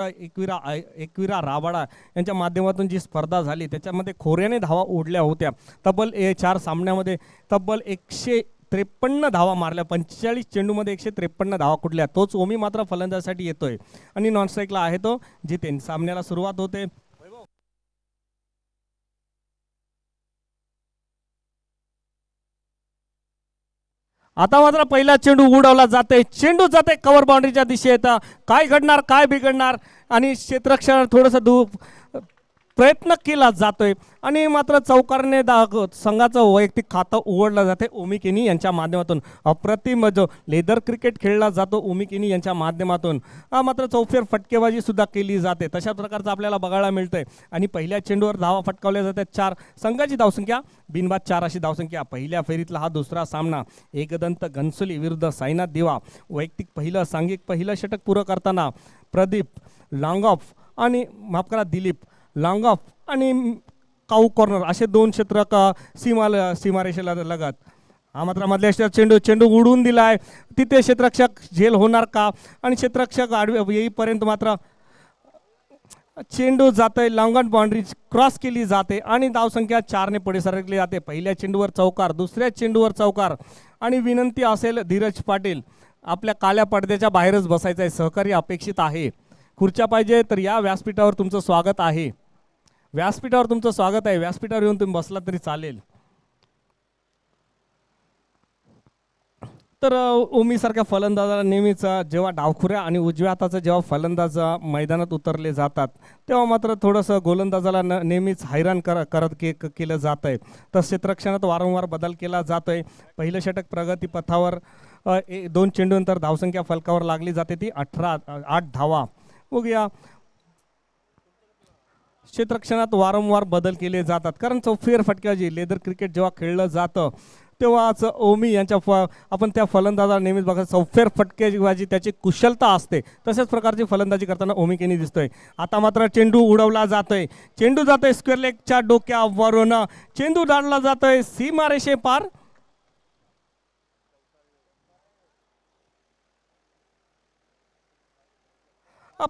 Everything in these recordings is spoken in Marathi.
एकविरा राबाडा यांच्या माध्यमातून जी स्पर्धा झाली त्याच्यामध्ये खोऱ्याने धावा ओढल्या होत्या. तब्बल 4 सामन्यामध्ये तब्बल 153 धावा मारल्या. 45 चेंडूमध्ये 153 धावा कुठल्या. तोच ओमी मात्र फलंदाजीसाठी येतोय आणि नॉन स्ट्राईकला आहे तो जितेन. सामन्याला सुरुवात होते. आता मात्र पहिला चेंडू उडवला जाते. चेंडू जाते कव्हर बाउंड्रीच्या दिशेत. काय घडणार काय बिघडणार आणि क्षेत्ररक्षण थोडंसं प्रयत्न केला जातोय आणि मात्र चौकारने संघाचं वैयक्तिक खातं उघडलं जाते ओमी केनी यांच्या माध्यमातून. अप्रतिम जो लेदर क्रिकेट खेळला जातो ओमी केनी यांच्या माध्यमातून. मात्र चौफेर फटकेबाजी सुद्धा केली जाते. तशा प्रकारचं आपल्याला बघायला मिळतंय आणि पहिल्या चेंडूवर धावा फटकावल्या जातात. 4 संघाची धावसंख्या बिनबाद 4 अशी धावसंख्या. पहिल्या फेरीतला हा दुसरा सामना. एकदंत घनसोली विरुद्ध साईनाथ दिवा. वैयक्तिक पहिलं सांघिक पहिलं षटक पुरं करताना प्रदीप लॉंग ऑफ आणि माफ करा दिलीप लॉंग ऑफ आणि काऊ कॉर्नर असे 2 क्षेत्रक सीमारेषेला लगत. हा मात्र मधल्या चेंडू उडवून दिलाय. तिथे क्षेत्ररक्षक झेल होणार का आणि क्षेत्ररक्षक आडवे येईपर्यंत मात्र चेंडू जातोय. लॉंगन बाउंड्री क्रॉस केली जाते आणि धावसंख्या 4 ने पुढे सरकली जाते. पहिल्या चेंडूवर चौकार, दुसऱ्या चेंडूवर चौकार आणि विनंती असेल धीरज पाटील आपल्या काळ्या पडद्याच्या बाहेरच बसायचं आहे. सहकार्य अपेक्षित आहे. खुर्च्या पाहिजे तर या व्यासपीठावर तुमचं स्वागत आहे. व्यासपीठावर तुमचं स्वागत आहे. व्यासपीठावर येऊन तुम्ही बसला तरी चालेल. तर ओमी सारख्या फलंदाजाला नेहमीच जेव्हा डावखुऱ्या आणि उजव्या हाताचं जेव्हा फलंदाज मैदानात उतरले जातात तेव्हा मात्र थोडंसं गोलंदाजाला नेहमीच हैराण केलं जात आहे. तर क्षेत्ररक्षणात वारंवार बदल केला जातोय. पहिलं षटक प्रगतीपथावर 2 चेंडूनंतर धावसंख्या फलकावर लागली जाते ती 8 धावा. बघूया क्षेत्ररक्षणात वारंवार बदल केले जातात कारण चौफेर फटकेबाजी लेदर क्रिकेट जेव्हा खेळलं जातं तेव्हाच ओमी यांच्या आपण त्या फलंदाजाला नेहमीच बघा चौफेर फटकेबाजी त्याची कुशलता असते. तशाच प्रकारची फलंदाजी करताना ओमी केनी दिसतोय. आता मात्र चेंडू उडवला जातोय. चेंडू जातोय स्क्वेअर लेगच्या डोक्यावरून. चेंडू डाळला जातोय सीमारेषे पार.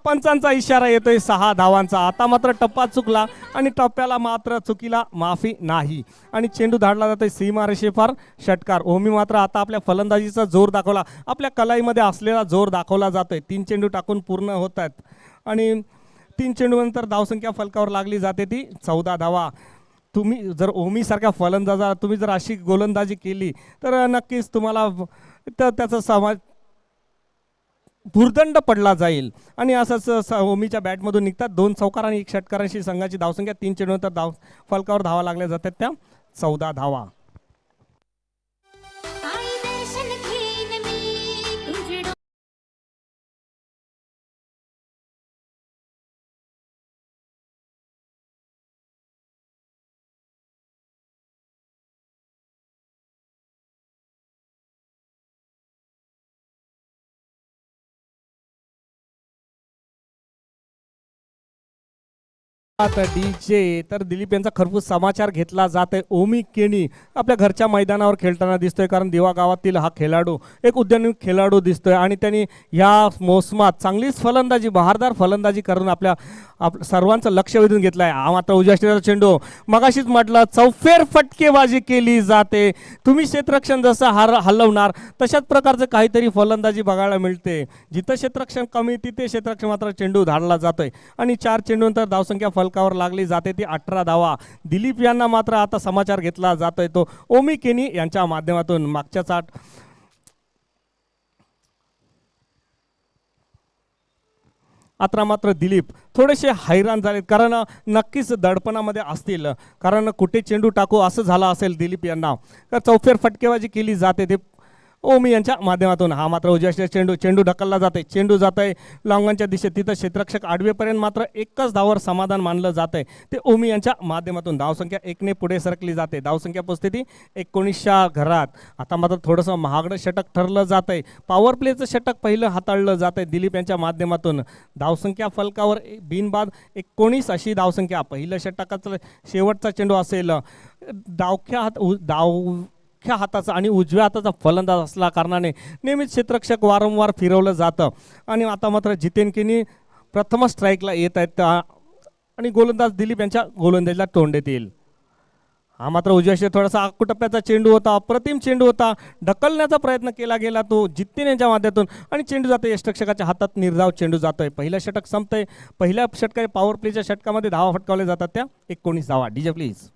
पंचांचा इशारा येतोय 6 धावांचा. आता मात्र टप्पा चुकला आणि टप्प्याला मात्र चुकीला माफी नाही आणि चेंडू धाडला जातोय सीमारेषेपार षटकार. ओमी मात्र आता आपल्या फलंदाजीचा जोर दाखवला. आपल्या कलाईमध्ये असलेला जोर दाखवला जातोय. 3 चेंडू टाकून पूर्ण होत आहेत आणि 3 चेंडूनंतर धावसंख्या फलकावर लागली जाते ती 14 धावा. तुम्ही जर ओमी सारख्या फलंदाजा तुम्ही जर अशी गोलंदाजी केली तर नक्कीच तुम्हाला त्याचा समाज भुर्दंड पडला जाईल आणि असंच ओमीच्या बॅटमधून निघतात 2 चौकार आणि 1 षटकारांशी संघाची धावसंख्या 3 चेंडूनंतर फलकावर धावा लागल्या जातात त्या 14 धावा. डीजे तर दिलीप यांचा खरपूस समाचार घेतला जातोय. ओमी केनी आपल्या घरच्या मैदानावर खेळताना दिसतोय कारण दिवा गावातील हा खेळाडू एक उद्योन्मुख खेळाडू दिसतोय आणि त्यांनी या मोसमात चांगलीच फलंदाजी बहारदार फलंदाजी करून आपल्या सर्वांचं लक्ष वेधून घेतलं आहे. हा मात्र उजव्या क्षेत्राचा चेंडू मगाशीच म्हटलं चौफेर फटकेबाजी केली जाते. तुम्ही क्षेत्ररक्षण जसं हलवणार तशाच प्रकारचं काहीतरी फलंदाजी बघायला मिळते. जिथं क्षेत्ररक्षण कमी तिथे क्षेत्ररक्षण मात्र चेंडू धाडला जातोय आणि 4 चेंडूनंतर धावसंख्या फलकावर लागली जाते ती 18 धावा. दिलीप यांना मात्र आता समाचार घेतला जातोय तो ओमी केनी यांच्या माध्यमातून. मागच्या चाट आता मात्र दिलीप थोडेसे हैराण झालेत कारण नक्कीच दडपणामध्ये असतील कारण कुठे चेंडू टाकू असं झालं असेल दिलीप यांना. तर चौफेर फटकेबाजी केली जाते ते ओमी यांच्या माध्यमातून. हा मात्र उजव्या चेंडू ढकलला जाते. चेंडू जात आहे लॉंगनच्या दिशेत. तिथं क्षेत्ररक्षक आडवेपर्यंत मात्र 1च धावावर समाधान मानलं जात आहे ते ओमी यांच्या माध्यमातून. धावसंख्या 1 ने पुढे सरकली जाते. धावसंख्या पोचते ती 19च्या घरात. आता मात्र थोडंसं महागडं षटक ठरलं जात आहे. पॉवर प्लेचं षटक पहिलं हाताळलं जात आहे दिलीप यांच्या माध्यमातून. धावसंख्या फलकावर बिनबाद 19 अशी धावसंख्या. पहिलं षटकाचं शेवटचा चेंडू असेल डावख्या हाताचा आणि उजव्या हाताचा फलंदाज असल्या कारणाने नेहमीच क्षेत्ररक्षक वारंवार फिरवलं जातं आणि आता मात्र जितेन केनी प्रथम स्ट्राईकला येत आहेत आणि गोलंदाज दिलीप यांच्या गोलंदाजीला तोंड देतील. हा मात्र उजव्या शेत थोडासा आकुटप्प्याचा चेंडू होता, अप्रतिम चेंडू होता, ढकलण्याचा प्रयत्न केला गेला तो जित्तीन यांच्या माध्यमातून आणि चेंडू जातोय यष्टरक्षकाच्या हातात. निर्धाव चेंडू जातोय. पहिलं षटक संपतंय. पहिल्या षटकाच्या पॉवर प्लेच्या षटकामध्ये धावा फटकावल्या जातात त्या 19 धावा. DJ please.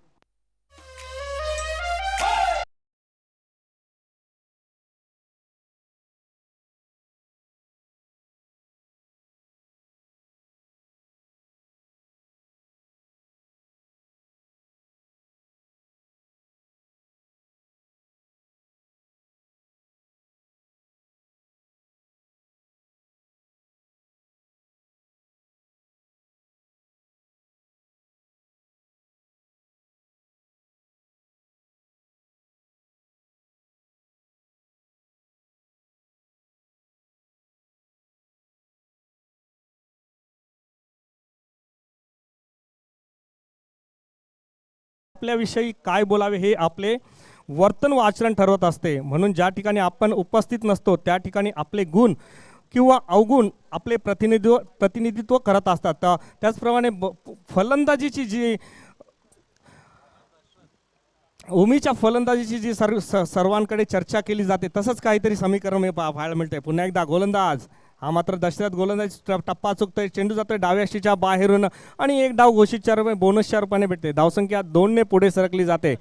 आपल्याविषयी काय बोलावे हे आपले वर्तन व आचरण ठरवत असते. म्हणून ज्या ठिकाणी आपण उपस्थित नसतो त्या ठिकाणी आपले गुण किंवा अवगुण आपले प्रतिनिधित्व करत असतात. त्याचप्रमाणे फलंदाजीची जी ओमीच्या फलंदाजीची जी सर्वांकडे चर्चा केली जाते तसंच काहीतरी समीकरण पाहायला मिळते. पुन्हा एकदा गोलंदाज हा मात्र दशरथ गोलंदाज टप्पा चुकतोय. चेंडू जातोय डाव्या शीच्या बाहेरून आणि एक डाव घोषित 4 रुपये बोनसच्या रूपाने भेटते. धावसंख्या 2 ने पुढे सरकली जाते.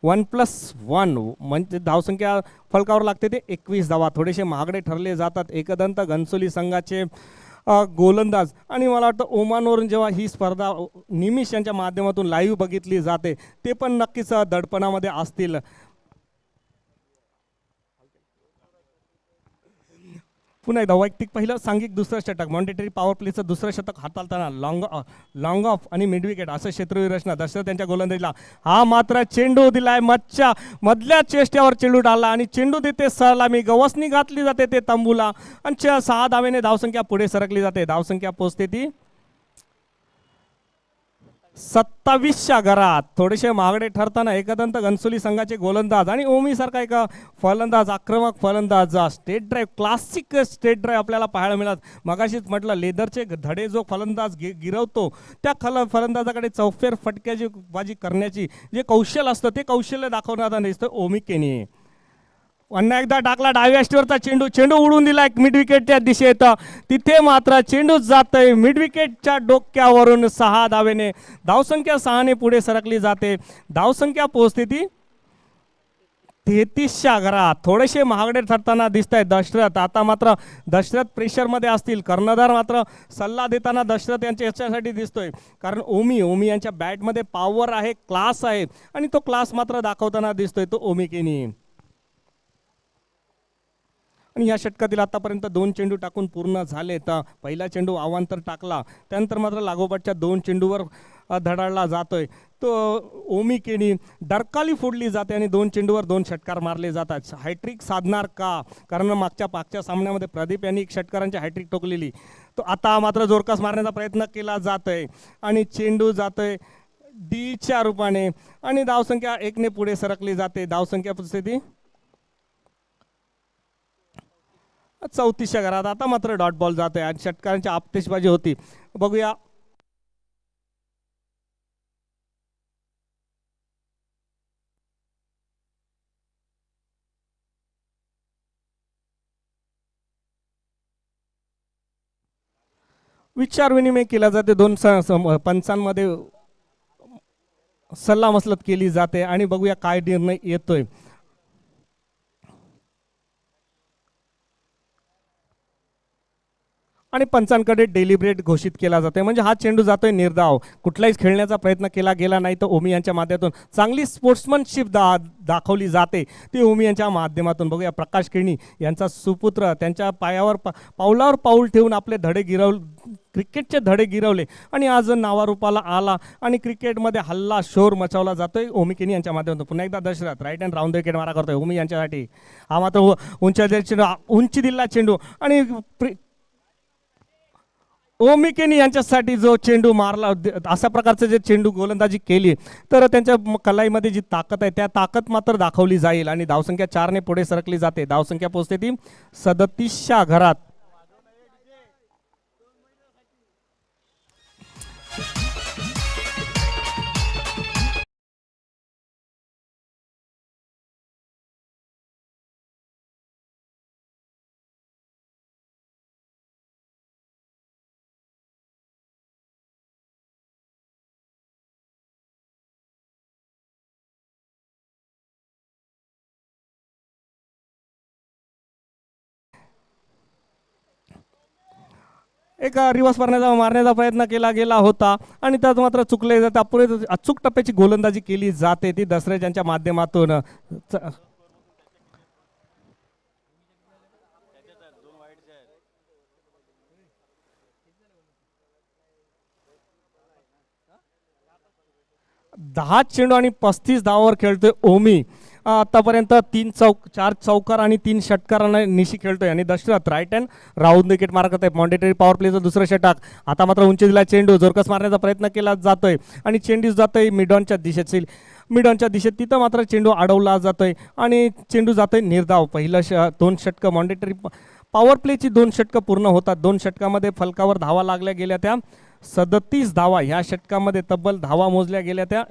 1+1 म्हणजे धावसंख्या फलकावर लागते ते 21 धावा. थोडेसे महागडे ठरले जातात एकदंत घनसोली संघाचे गोलंदाज. आणि मला वाटतं ओमानवरून जेव्हा ही स्पर्धा निमिष यांच्या माध्यमातून लाईव्ह बघितली जाते ते पण नक्कीच दडपणामध्ये असतील. पुन्हा एकदा वैयक्तिक पहिलं सांघिक दुसरं षटक मॉन्टेटरी पॉवर प्लेचं दुसरं शतक हाताळताना लॉंग ऑफ आणि मिड विकेट असं क्षेत्रवीर रचना दशरथ त्यांच्या गोलंदाजीला. हा मात्र चेंडू दिलाय मधल्या चेष्ट्यावर चेंडू डालला आणि चेंडू देते सलामी गवसणी घातली जाते ते तंबूला आणि 6 धावेने धावसंख्या पुढे सरकली जाते. धावसंख्या पोहोचते ती 27च्या घरात. थोडेसे महागडे ठरताना एकदंत घनसोली संघाचे गोलंदाज आणि ओमी सारखा एक फलंदाज आक्रमक फलंदाज state drive classic state drive आपल्याला पाहायला मिळत. मगाशीच म्हटलं लेदरचे धडे जो फलंदाज गिरवतो त्या फलंदाजाकडे चौफेर फटक्याची बाजी करण्याची जे कौशल्य असतं ते कौशल्य दाखवण्याचा दिसतं ओमी केनी. पुन्हा एकदा टाकला डाव्या स्टीवरचा चेंडू उडून दिला एक मिड विकेटच्या दिशेत. तिथे मात्र चेंडू जातोय मिड विकेटच्या डोक्यावरून 6 धावेने. धावसंख्या 6 ने पुढे सरकली जाते. धावसंख्या पोहोचते ती 33च्या घरात. थोडेसे महागडे ठरताना दिसत आहे दशरथ. आता मात्र दशरथ प्रेशरमध्ये असतील. कर्णधार मात्र सल्ला देताना दशरथ यांच्या याच्यासाठी दिसतोय कारण ओमी यांच्या बॅटमध्ये पॉवर आहे, क्लास आहे आणि तो क्लास मात्र दाखवताना दिसतोय तो ओमी केनी. आणि या षटकातील आतापर्यंत 2 चेंडू टाकून पूर्ण झाले. तर पहिला चेंडू अवांतर टाकला त्यानंतर मात्र लागोपाठच्या 2 चेंडूवर धडाडला जातोय तो ओमी केनी. डरकाली फोडली जाते आणि 2 चेंडूवर 2 षटकार मारले जातात. हॅट्रिक साधणार का? कारण मागच्या सामन्यामध्ये प्रदीप यांनी षटकारांची हॅट्रिक ठोकलेली. तो आता मात्र जोरकस मारण्याचा प्रयत्न केला जातोय आणि चेंडू जातोय डीच्या रूपाने आणि धावसंख्या 1 ने पुढे सरकली जाते. धावसंख्या ती 34च्या घरात. आता मात्र डॉट बॉल जात आहे आणि षटकारांची आपतेशबाजी होती. बघूया विचार विनिमय केला जाते. 2 पंचांमध्ये सल्लामसलत केली जाते आणि बघूया काय निर्णय येतोय. आणि पंचांकडे डेलिब्रेट घोषित केला जाते म्हणजे हा चेंडू जातोय निर्धाव. कुठलाही खेळण्याचा प्रयत्न केला गेला नाही तर ओमी यांच्या माध्यमातून चांगली स्पोर्ट्समनशिप दाखवली जाते ती ओमी यांच्या माध्यमातून. बघूया प्रकाश केणी यांचा सुपुत्र त्यांच्या पायावर पावलावर पाऊल ठेवून आपले क्रिकेटचे धडे गिरवले आणि आज नावारूपाला आला आणि क्रिकेटमध्ये हल्ला शोर मचावला जातोय ओमी केनी यांच्या माध्यमातून. पुन्हा एकदा Dasharath right hand round wicket मारा करतोय ओमी यांच्यासाठी. हा मात्र उंची दिला चेंडू आणि ओमी केनी यांच्यासाठी जो चेंडू मारला अशा प्रकारचे जे चेंडू गोलंदाजी केली तर त्यांच्या कलाईमध्ये जी ताकद आहे त्या ताकद मात्र दाखवली जाईल आणि धावसंख्या 4 ने पुढे सरकली जाते. धावसंख्या पोहोचते ती 37च्या घरात. एक रिवर्स मारण्याचा प्रयत्न केला गेला होता आणि त्यात मात्र चुकले जाते. अपुरे अचूक टप्प्याची गोलंदाजी केली जाते ती दसऱ्याच्या माध्यमातून. 10 चेंडू आणि 35 धावावर खेळतोय ओमी. आतापर्यंत 4 चौकार आणि 3 षटकारांना निशी खेळतोय आणि Dasharath right hand round wicket मारत आहे. मॉन्डेटरी पॉवर प्लेचं दुसरं षटक. आता मात्र उंची दिला चेंडू जोरकस मारण्याचा प्रयत्न केला जातोय आणि चेंडू जातोय मिडॉनच्या दिशेत. मिडॉनच्या दिशेत तिथं मात्र चेंडू अडवला जातोय आणि चेंडू जातोय निर्धाव. पहिलं 2 षटकं मॉन्डेटरी पॉवर प्लेची 2 षटकं पूर्ण होतात. 2 षटकामध्ये फलकावर धावा लागल्या गेल्या त्या 37 धावा. ह्या षटकामध्ये तब्बल धावा मोजल्या गेल्या त्या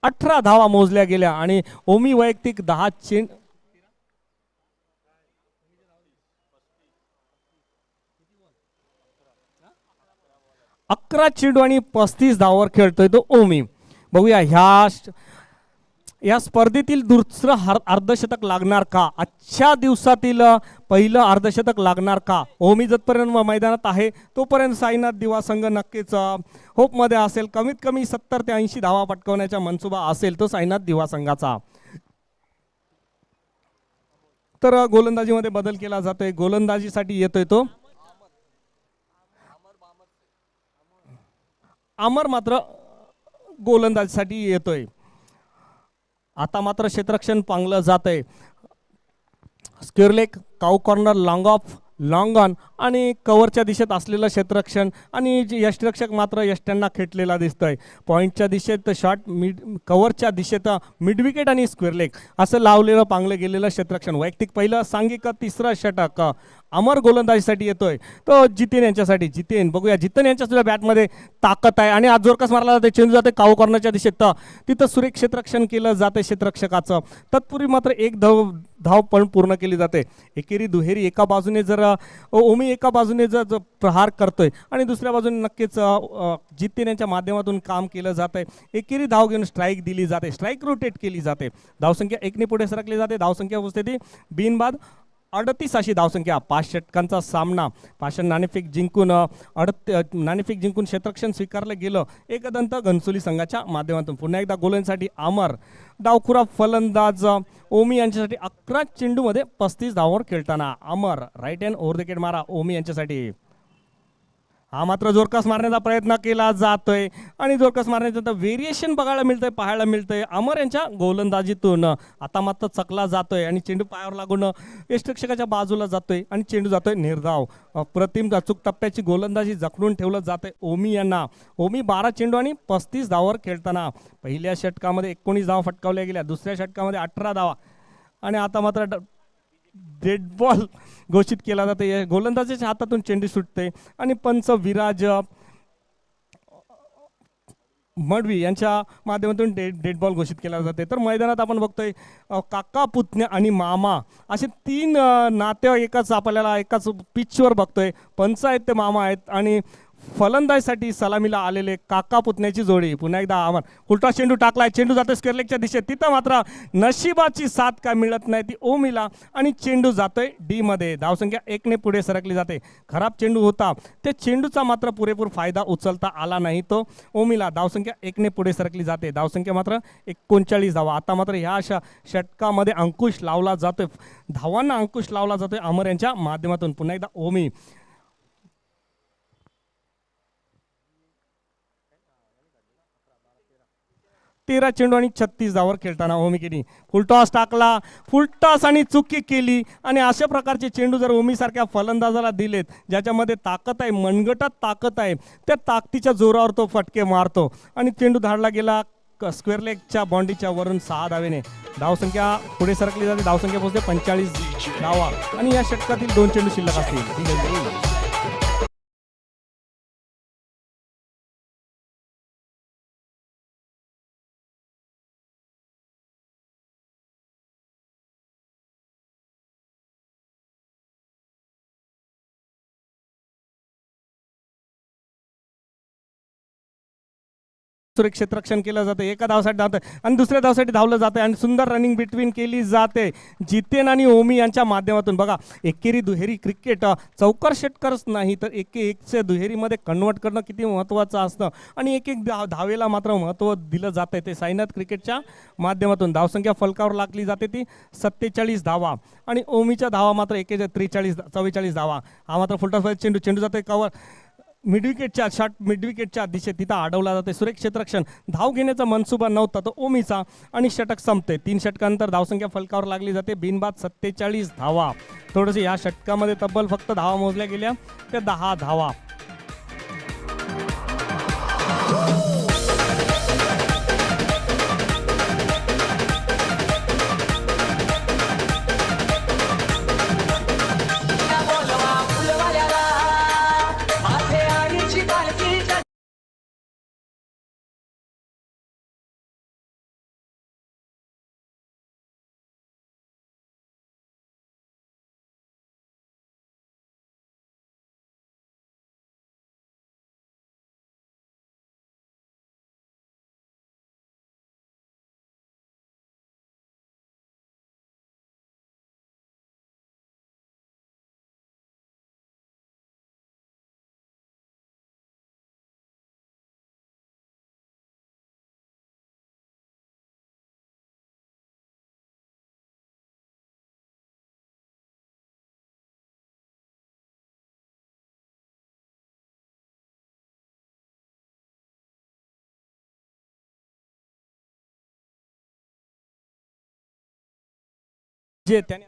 18 धावा मोजल्या गेल्या आणि ओमी वैयक्तिक 10 चेंड 11 चेंडू आणि 35 धावावर खेळतोय तो ओमी. बघूया या स्पर्धेतील दुसरं अर्धशतक लागणार का, आजच्या दिवसातील पहिलं अर्धशतक लागणार का. ओमी जतपर्यंत मैदानात आहे तोपर्यंत साईनाथ दिवा संघ नक्कीच होपमध्ये असेल. कमीत कमी 70 ते 80 धावा पटकवण्याचा मनसुबा असेल तो साईनाथ दिवा संघाचा. तर गोलंदाजीमध्ये बदल केला जातोय. गोलंदाजीसाठी येतोय तो अमर मात्र गोलंदाजीसाठी येतोय. आता मात्र क्षेत्ररक्षण पांगलं जात आहे. Square leg cow corner long off long on आणि कव्हरच्या दिशेत असलेलं क्षेत्ररक्षण आणि यष्टिरक्षक मात्र यष्ट्यांना खेटलेला दिसतोय. पॉईंटच्या दिशेत शॉर्ट कव्हरच्या दिशेत मिड विकेट आणि स्क्वेअरलेग असं लावलेलं पांगलं गेलेलं क्षेत्ररक्षण. वैयक्तिक पहिलं सांघिक तिसरं षटक अमर गोलंदाजीसाठी येतोय तो जितेन यांच्यासाठी. जितेन बघूया जितेन यांच्या सुद्धा बॅटमध्ये ताकद आहे आणि आज जोरकस मारला जाते. चेंडू जाते काऊ कॉर्नरच्या दिशेत. तिथं सुरेख क्षेत्ररक्षण केलं जाते क्षेत्ररक्षकाचं. तत्पूर्वी मात्र एक धाव पण पूर्ण केली जाते. एकेरी दुहेरी एका बाजूने जर ओमी एका बाजूने जर प्रहार करतोय आणि दुसऱ्या बाजूने नक्कीच जितेन यांच्या माध्यमातून काम केलं जात आहे. एकेरी धाव घेऊन स्ट्राईक दिली जाते. स्ट्राईक रोटेट केली जाते. धावसंख्या 1ने पुढे सरकली जाते. धावसंख्या पोचते ती बिनबाद 38 अशी धावसंख्या. 5 षटकांचा सामना. पाषाण नाणेफेक जिंकून नाणेफेक जिंकून क्षेत्ररक्षण स्वीकारलं गेलं एकदंत घनसोली संघाच्या माध्यमातून. पुन्हा एकदा गोलंदाजीसाठी अमर. डावखुरा फलंदाज ओमी यांच्यासाठी 11 चेंडूमध्ये 35 धावांवर खेळताना Amar. Right hand over the wicket मारा ओमी यांच्यासाठी. हा मात्र जोरकस मारण्याचा प्रयत्न केला जातोय आणि जोरकस मारण्याचं व्हेरिएशन बघायला मिळतंय पाहायला मिळतंय अमर यांच्या गोलंदाजीतून. आता मात्र चकला जातोय आणि चेंडू पायावर लागून यष्टिरक्षकाच्या बाजूला जातोय आणि चेंडू जातोय निर्धाव. अप्रतिम अचूक टप्प्याची गोलंदाजी जखडून ठेवलं जातंय ओमी यांना. ओमी 12 चेंडू आणि 35 धावावर खेळताना. पहिल्या षटकामध्ये 19 धावा फटकावल्या गेल्या. दुसऱ्या षटकामध्ये 18 धावा आणि आता मात्र डेड बॉल घोषित केला जाते. गोलंदाजाच्या हातातून चेंडू सुटते आणि पंच विराज मडवी यांच्या माध्यमातून डेड बॉल घोषित केला जाते. तर मैदानात आपण बघतोय काका पुतण्या आणि मामा असे 3 नाते आपल्याला एकाच पिचवर बघतोय. पंच आहेत ते मामा आहेत आणि फलंदाजीसाठी सलामीला आलेले काका पुतण्याची जोडी. पुन्हा एकदा अमर उलटा चेंडू टाकलाय. चेंडू जातोय स्क्वेअरलेगच्या दिशेत. तिथं मात्र नशिबाची साथ काय मिळत नाही ती ओमीला आणि चेंडू जातोय डी मध्ये. धावसंख्या 1ने पुढे सरकली जाते. खराब चेंडू होता त्या चेंडूचा मात्र पुरेपूर फायदा उचलता आला नाही तो ओमीला. धावसंख्या 1ने पुढे सरकली जाते. धावसंख्या मात्र 39 धावा. आता मात्र ह्या षटकामध्ये अंकुश लावला जातोय. धावांना अंकुश लावला जातोय अमर यांच्या माध्यमातून. पुन्हा एकदा ओमी 13 चेंडू आणि 36 धावांवर खेळताना ओमीकेनी फुलटॉस टाकला. फुलटॉस आणि चुकी केली आणि अशा प्रकारचे चेंडू जर ओमी सारख्या फलंदाजाला दिलेत ज्याच्यामध्ये ताकद आहे मनगटात ताकद आहे त्या ताकदीच्या जोरावर तो फटके मारतो आणि चेंडू धाडला गेला स्क्वेअरलेगच्या बाउंड्रीच्या वरून 6 धावेने. धावसंख्या पुढे सरकली जाते. धावसंख्या पोहोचते 45 धावा आणि या षटकातील 2 चेंडू शिल्लक असतील. सुरेख क्षेत्ररक्षण केलं जातं, एका धावासाठी धावतं आणि दुसऱ्या धावासाठी धावलं जातं आणि सुंदर रनिंग बिटवीन केली जाते जितेन आणि ओमी यांच्या माध्यमातून. बघा, एकेरी दुहेरी क्रिकेट चौकार षटकारच नाही तर एकच्या दुहेरीमध्ये कन्वर्ट करणं किती महत्त्वाचं असतं आणि एक एक धावेला मात्र महत्त्व दिलं जातं ते साईनाथ क्रिकेटच्या माध्यमातून. धावसंख्या फलकावर लागली जाते ती 47 धावा आणि ओमीच्या धावा मात्र 44 धावा. हा मात्र फुलटॉस चेंडू चेंडू जाते कवर मिडविकेटच्या शॉट मिडविकेटच्या दिशेत तिथं अडवला जाते. सुरेख क्षेत्ररक्षण धाव घेण्याचा मनसुबा नव्हता तो ओमीचा आणि षटक संपते. 3 षटकानंतर धावसंख्या फलकावर लागली जाते बिनबाद 47 धावा. थोडंसं या षटकामध्ये तब्बल फक्त धावा मोजल्या गेल्या त्या 10 धावा. जे त्याने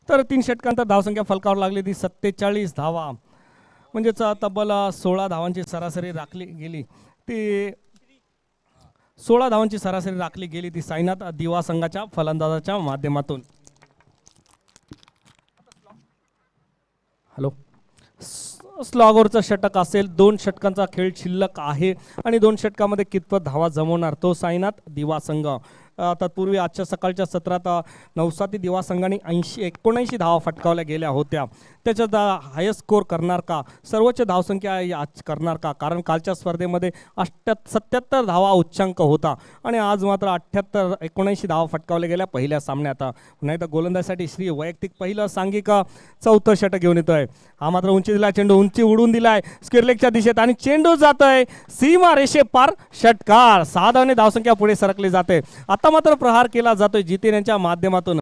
तर 3 षटकांतर धावसंख्या फलकावर लागली ती 47 धावा. म्हणजेच तब्बल 16 धावांची सरासरी राखली गेली ती 16 धावांची सरासरी राखली गेली ती साईनाथ दिवा संघाच्या फलंदाजाच्या माध्यमातून. हॅलो, स्लॉगरचं षटक असेल. 2 षटकांचा खेळ शिल्लक आहे आणि 2 षटकामध्ये कितपत धावा जमवणार तो साईनाथ दिवा संघ. तत्पूर्वी आजच्या सकाळच्या सत्रात नवसाती दिवा संघाने 79 धावा फटकावल्या गेल्या होत्या. त्याच्यात हायस्ट स्कोर करणार का, सर्वोच्च धावसंख्या आज करणार का, कारण कालच्या स्पर्धेमध्ये 77 धावा उच्चांक होता आणि आज मात्र 79 धावा फटकावल्या गेल्या पहिल्या सामन्यात. नाही तर गोलंदाजीसाठी श्री वैयक्तिक पहिलं सांघिक 4थं षटक घेऊन येतोय. हा मात्र उंची दिला चेंडू उंची उडून दिलाय स्क्वेअरलेगच्या दिशेत आणि चेंडू जातोय सीमा रेषे पार षटकार. 6 धावांनी धावसंख्या पुढे सरकली जाते. आता मात्र प्रहार केला जातोय जितेन यांच्या माध्यमातून.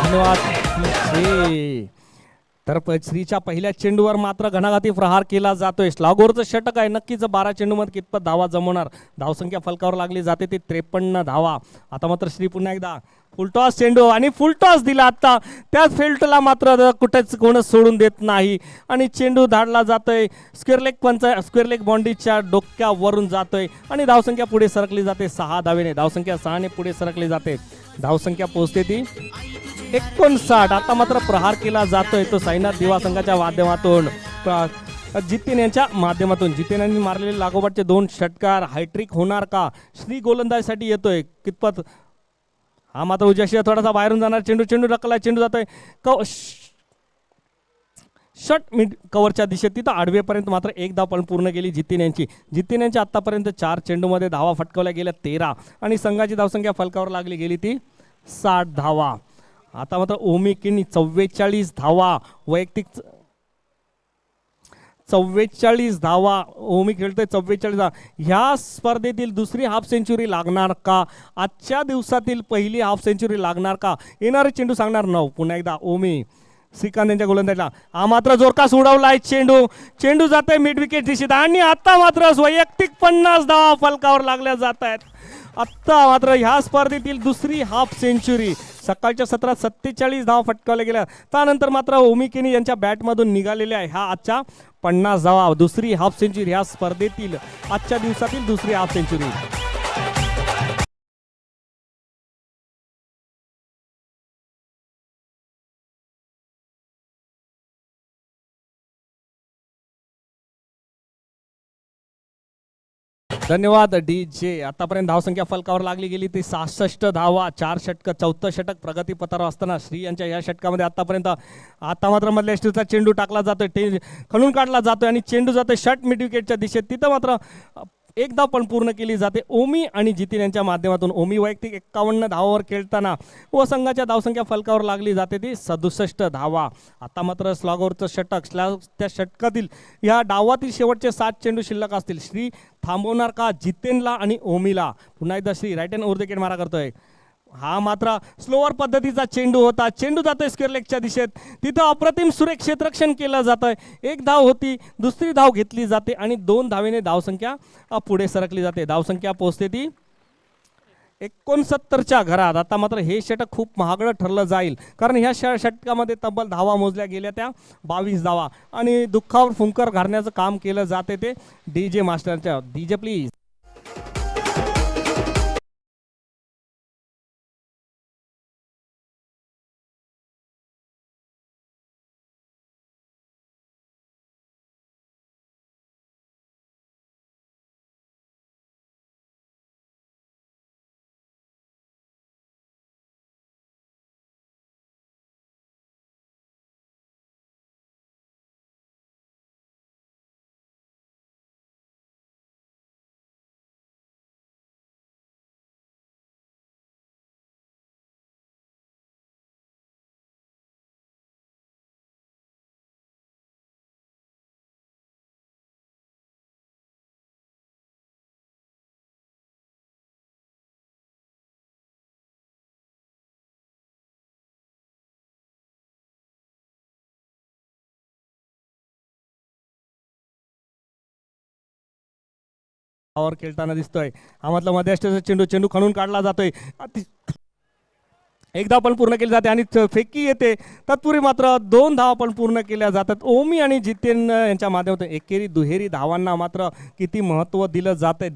धन्यवाद. तर श्रीच्या पहिल्या चेंडूवर मात्र घणाघाती प्रहार केला जातोय. स्लॉगरचं षटक आहे, नक्कीच 12 चेंडूमध्ये कितपत धावा जमवणार. धावसंख्या फलकावर लागली जाते ती 53 धावा. आता मात्र श्री पुन्हा एकदा फुलटॉस चेंडू आणि फुलटॉस दिला. आता त्याच फील्डला मात्र कुठेच कोणच सोडून देत नाही आणि चेंडू धाडला जातोय स्क्वेअरलेग बाउंड्रीच्या डोक्यावरून जातोय आणि धावसंख्या पुढे सरकली जाते 6 धावेने. धावसंख्या 6 ने पुढे सरकली जाते. धावसंख्या पोहोचते ती 59. आता मात्र प्रहार केला जातोय तो साईनाथ दिवा संघाच्या माध्यमातून जितेन यांच्या माध्यमातून. जितेन यांनी मारलेले लागोपाठचे 2 षटकार हायट्रिक होणार का. श्री गोलंदाजीसाठी येतोय कितपत. हा मात्र उजव्या थोडासा बाहेरून जाणार चेंडू चेंडू रकला चेंडू जातोय शॉट मिड कव्हरच्या दिशेत तिथं आडवेपर्यंत मात्र 1 धाव पण पूर्ण केली जितेन यांची. जितेन यांच्या आतापर्यंत 4 चेंडूमध्ये धावा फटकावल्या गेल्या 13 आणि संघाची धावसंख्या फलकावर लागली गेली ती 60 धावा. आता मात्र ओमी किनी 44 धावा वैयक्तिक 44 धावा ओमी खेळतोय 44 धावा. ह्या स्पर्धेतील दुसरी हाफ सेंचुरी लागणार का, आजच्या दिवसातील पहिली हाफ सेंचुरी लागणार का, येणारे चेंडू सांगणार 9. पुन्हा एकदा ओमी श्रीकांत यांच्या गोलंदाजीला. हा मात्र जोरकास उडवलाय चेंडू चेंडू जातोय मिड विकेट दिशेत आणि आता मात्र वैयक्तिक 50 धावा फलकावर लागल्या जात आहेत. आत्ता मात्र ह्या स्पर्धेतील दुसरी हाफ सेंचुरी. सकाळच्या सत्रात 47 धावा फटकावल्या गेल्या. त्यानंतर मात्र ओमी केनी यांच्या बॅटमधून निघालेल्या ह्या आजच्या 50 धावा. दुसरी हाफ सेंचुरी ह्या स्पर्धेतील आजच्या दिवसातील दुसरी हाफ सेंचुरी. धन्यवाद DJ. आतापर्यंत धावसंख्या फलकावर लागली गेली ती 66 धावा, 4 षटक, 4थं षटक प्रगतीपथावर असताना श्री यांच्या या षटकामध्ये आतापर्यंत आता मात्र मधल्या यष्टीचा चेंडू टाकला जातोय, खणून काढला जातोय आणि चेंडू जातोय शॉर्ट मिड विकेटच्या दिशेत. तिथं मात्र एक धाव पण पूर्ण केली जाते ओमी आणि जितीन यांच्या माध्यमातून. ओमी वैयक्तिक 51 धावावर खेळताना व संघाच्या धावसंख्या फलकावर लागली जाते ती 67 धावा. आता मात्र स्लॉगवरचं षटक, त्या षटकातील या डावातील शेवटचे 7 चेंडू शिल्लक असतील. श्री थांबवणार का जितेनला आणि ओमीला? पुन्हा एकदा Shri right hand over the wicket मारा करतोय. हा मात्र स्लोअर पद्धतीचा चेंडू होता, चेंडू जातोय स्क्वेअर लेगच्या दिशेत. तिथं अप्रतिम सुरेख क्षेत्ररक्षण केलं जातंय. एक धाव होती, दुसरी धाव घेतली जाते आणि 2 धावेने धावसंख्या पुढे सरकली जाते. धावसंख्या पोहोचते ती 69च्या घरात. आता मात्र हे षटक खूप महागडं ठरलं जाईल, कारण ह्या षटकामध्ये तब्बल धावा मोजल्या गेल्या त्या 22 धावा आणि दुःखावर फुंकर घालण्याचं काम केलं जाते ते DJ मास्टरच्या. DJ please. खेळताना दिसतोय. हा मतलब मध्यष्टीचा चेंडू खणून काढला जातोय. एकदा पण पूर्ण केली जाते आणि फेकी येते. तत्पूर्वी मात्र 2 धावा पण पूर्ण केल्या जातात ओमी आणि जितेन यांच्या माध्यमातून. एकेरी दुहेरी धावांना मात्र किती महत्त्व दिलं जातंय.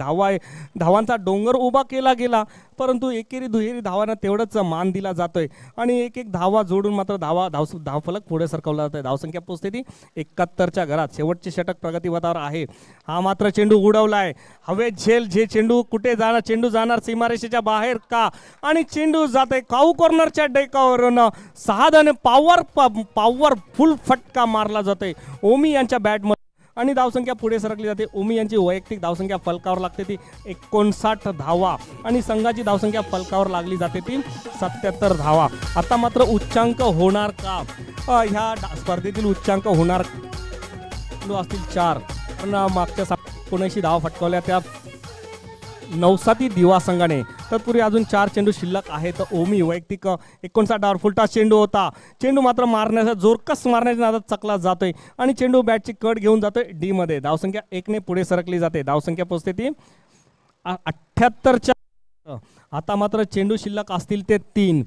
धावांचा डोंगर उभा केला गेला, परंतु एकेरी दुहेरी धावांना तेवढंच मान दिला जातोय आणि एक धावा जोडून मात्र धावफलक पुढे सरकवला जातोय. धावसंख्या पोहोचते ती 71च्या घरात. शेवटचे षटक प्रगतीपथावर आहे. हा मात्र चेंडू उडवलाय हवेत झेल. चेंडू कुठे जाणार? चेंडू जाणार सीमारेषेच्या बाहेर का? आणि चेंडू जाते काऊ कॉर्नरच्या डेकावरून. 6 धावांनी पॉवरफुल फटका मारला जातोय ओमी यांच्या बॅटमध्ये आणि धावसंख्या पुढे सरकली जाते. ओमी यांची वैयक्तिक धावसंख्या फलकावर लागते ती 59 धावा आणि संघाची धावसंख्या फलकावर लागली जाते ती 77 धावा. आता मात्र उच्चांक होणार का? ह्या स्पर्धेतील उच्चांक होणार असतील 4, पण मागच्या 79 धावा फटकावल्या त्या नवसाती दिवा संघाने. तत्पूर्वी अजून 4 चेंडू शिल्लक आहेत. ओमी वैयक्तिक 59 धावावर फुलटा चेंडू होता. चेंडू मात्र मारण्याचा जोरकस मारण्याच्या नादात चकला जातोय आणि चेंडू बॅटची कट घेऊन जातोय डी मध्ये. धावसंख्या 1 ने पुढे सरकली जाते. धावसंख्या पोहोचते ती 78च्या. आता मात्र चेंडू शिल्लक असतील ते 3.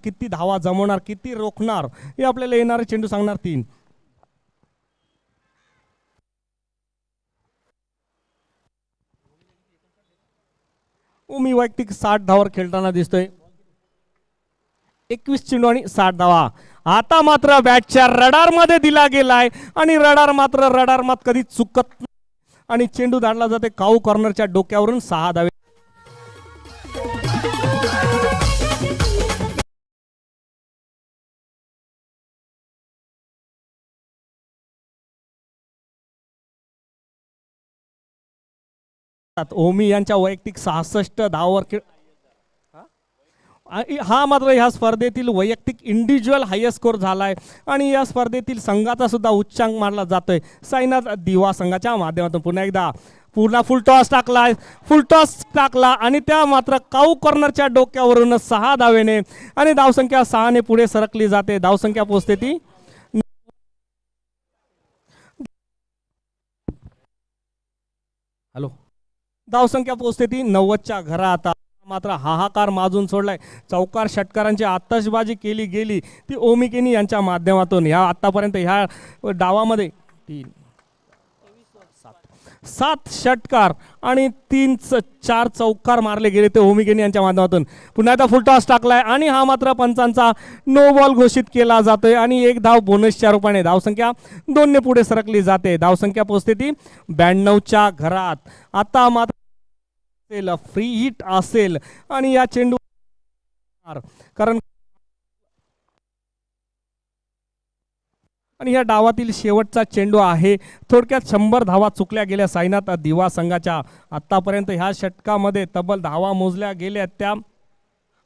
किती धावा जमवणार, किती रोखणार हे आपल्याला येणारे चेंडू सांगणार. 3. ओमी वैयक्तिक 60 धावावर खेळताना दिसतोय. 21 चेंडू आणि 60 धावा. आता मात्र बॅटच्या रडार मध्ये दिला गेलाय आणि रडार मात कधी चुकत नाही आणि चेंडू धाडला जाते काऊ कॉर्नरच्या डोक्यावरून. 6 धावे. ओमी यांच्या वैयक्तिक 66 धावावर खेळ. हा मात्र ह्या स्पर्धेतील वैयक्तिक इंडिव्हिज्युअल हायस्ट स्कोर झालाय आणि या स्पर्धेतील संघाचा सुद्धा उच्चांक मानला जातोय साईनाथ दिवा संघाच्या माध्यमातून. पुन्हा एकदा फुल टॉस टाकला आणि त्या मात्र काऊ कॉर्नरच्या डोक्यावरून 6 धावेने आणि धावसंख्या 6 ने पुढे सरकली जाते. धावसंख्या पोहोचते ती धावसंख्या पोहोचते ती 90च्या घरात. मात्र हाहाकार माजून सोडलाय. चौकार षटकारांची आतषबाजी केली गेली ती ओमी केनी यांच्या माध्यमातून. ह्या आतापर्यंत ह्या डावामध्ये 7 षटकार आणि 4 चौकार मारले गेले ते ओमी केनी यांच्या माध्यमातून. पुन्हा एकदा फुल टॉस टाकलाय आणि हा मात्र पंचांचा नो बॉल घोषित केला जातोय आणि 1 धाव बोनसच्या रूपाने. धावसंख्या 2 ने पुढे सरकली जाते. धावसंख्या पोहोचते ती 92च्या घरात. आता मात्र फ्री हिट असेल आणि या चेंडू कारण आणि या डावातील शेवटचा चेंडू आहे. थोडक्यात 100 धावा चुकल्या गेल्या साईनाथ दिवा संघाच्या. आतापर्यंत ह्या षटकामध्ये तब्बल धावा मोजल्या गेल्या त्या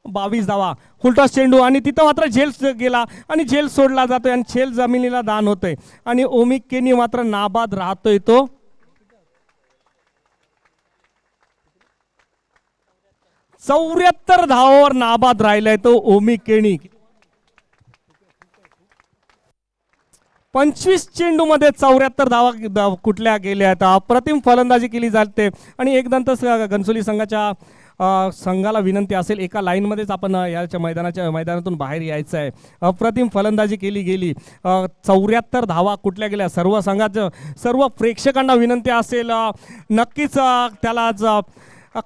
22 धावा. फुलटॉस चेंडू आणि तिथं मात्र झेल गेला आणि झेल सोडला जातोय आणि झेल जमिनीला दान होतोय आणि ओमिक केनी मात्र नाबाद राहतोय. तो 74 धावावर नाबाद राहिलाय तो ओमिक केनी. 25 चेंडू मध्ये 74 धावा कुठल्या गेल्या आहेत. अप्रतिम फलंदाजी केली जाते आणि एकदंत घनसोली संघाच्या संघाला विनंती असेल एका लाईनमध्येच आपण याच्या मैदानातून बाहेर यायचं आहे. अप्रतिम फलंदाजी केली गेली. 74 धावा कुठल्या गेल्या. सर्व संघाचं सर्व प्रेक्षकांना विनंती असेल नक्कीच त्याला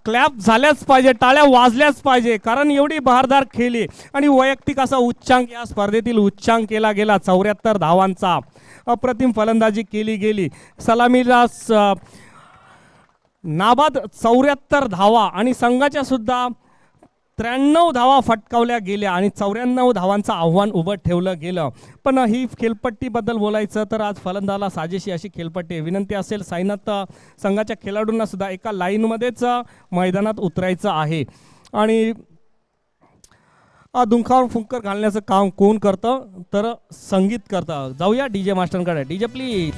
क्लॅप झाल्याच पाहिजे, टाळ्या वाजल्याच पाहिजे, कारण एवढी बहारदार खेळली आणि वैयक्तिक असा उच्चांक या स्पर्धेतील उच्चांक केला गेला 74 धावांचा. अप्रतिम फलंदाजी केली गेली. सलामीला नाबाद 74 धावा आणि संघाच्या सुद्धा 93 धावा फटकावल्या गेल्या आणि 94 धावांचं आव्हान उभं ठेवलं गेलं. पण ही खेळपट्टीबद्दल बोलायचं तर आज फलंदाला साजेशी अशी खेळपट्टी. विनंती असेल साईनाथ संघाच्या खेळाडूंना सुद्धा एका लाईनमध्येच मैदानात उतरायचं आहे आणि दुंखावर फुंकर घालण्याचं काम कोण करतं तर संगीत करतं. जाऊया डीजे मास्टरकडे. DJ please.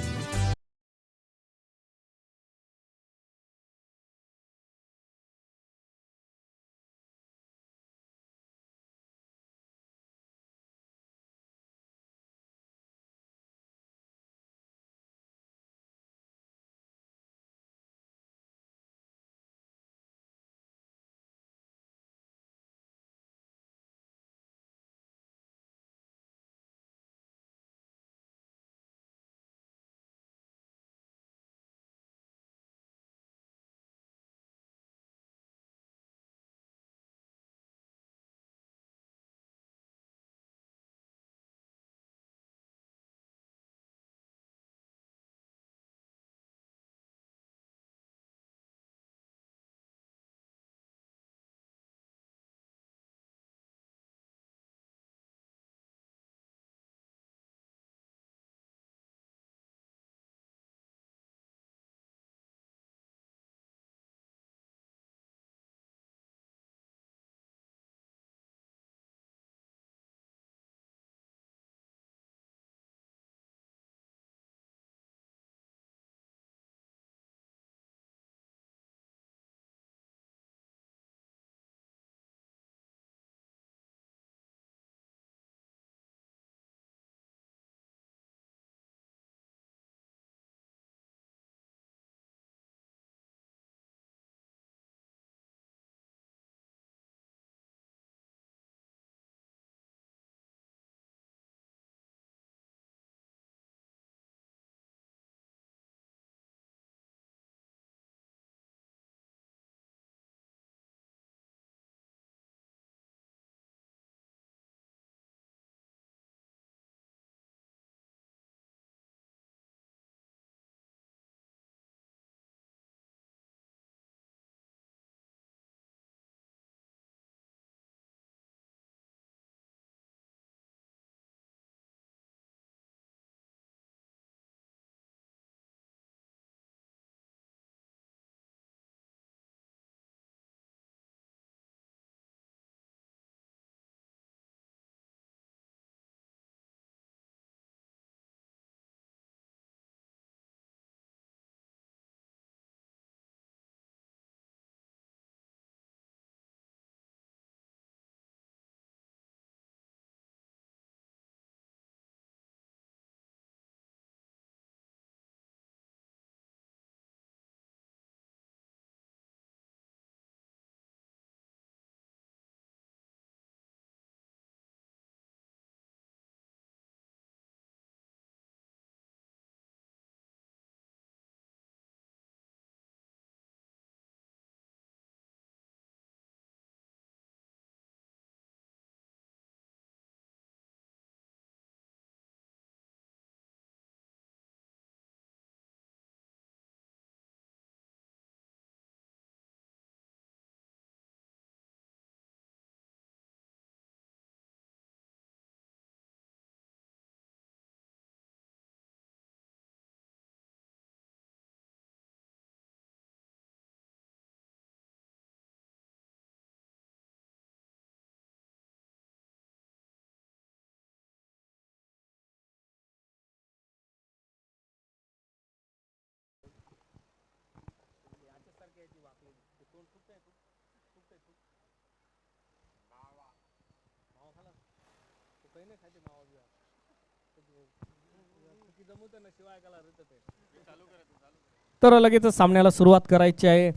तर लगेच सामन्याला सुरुवात करायची आहे.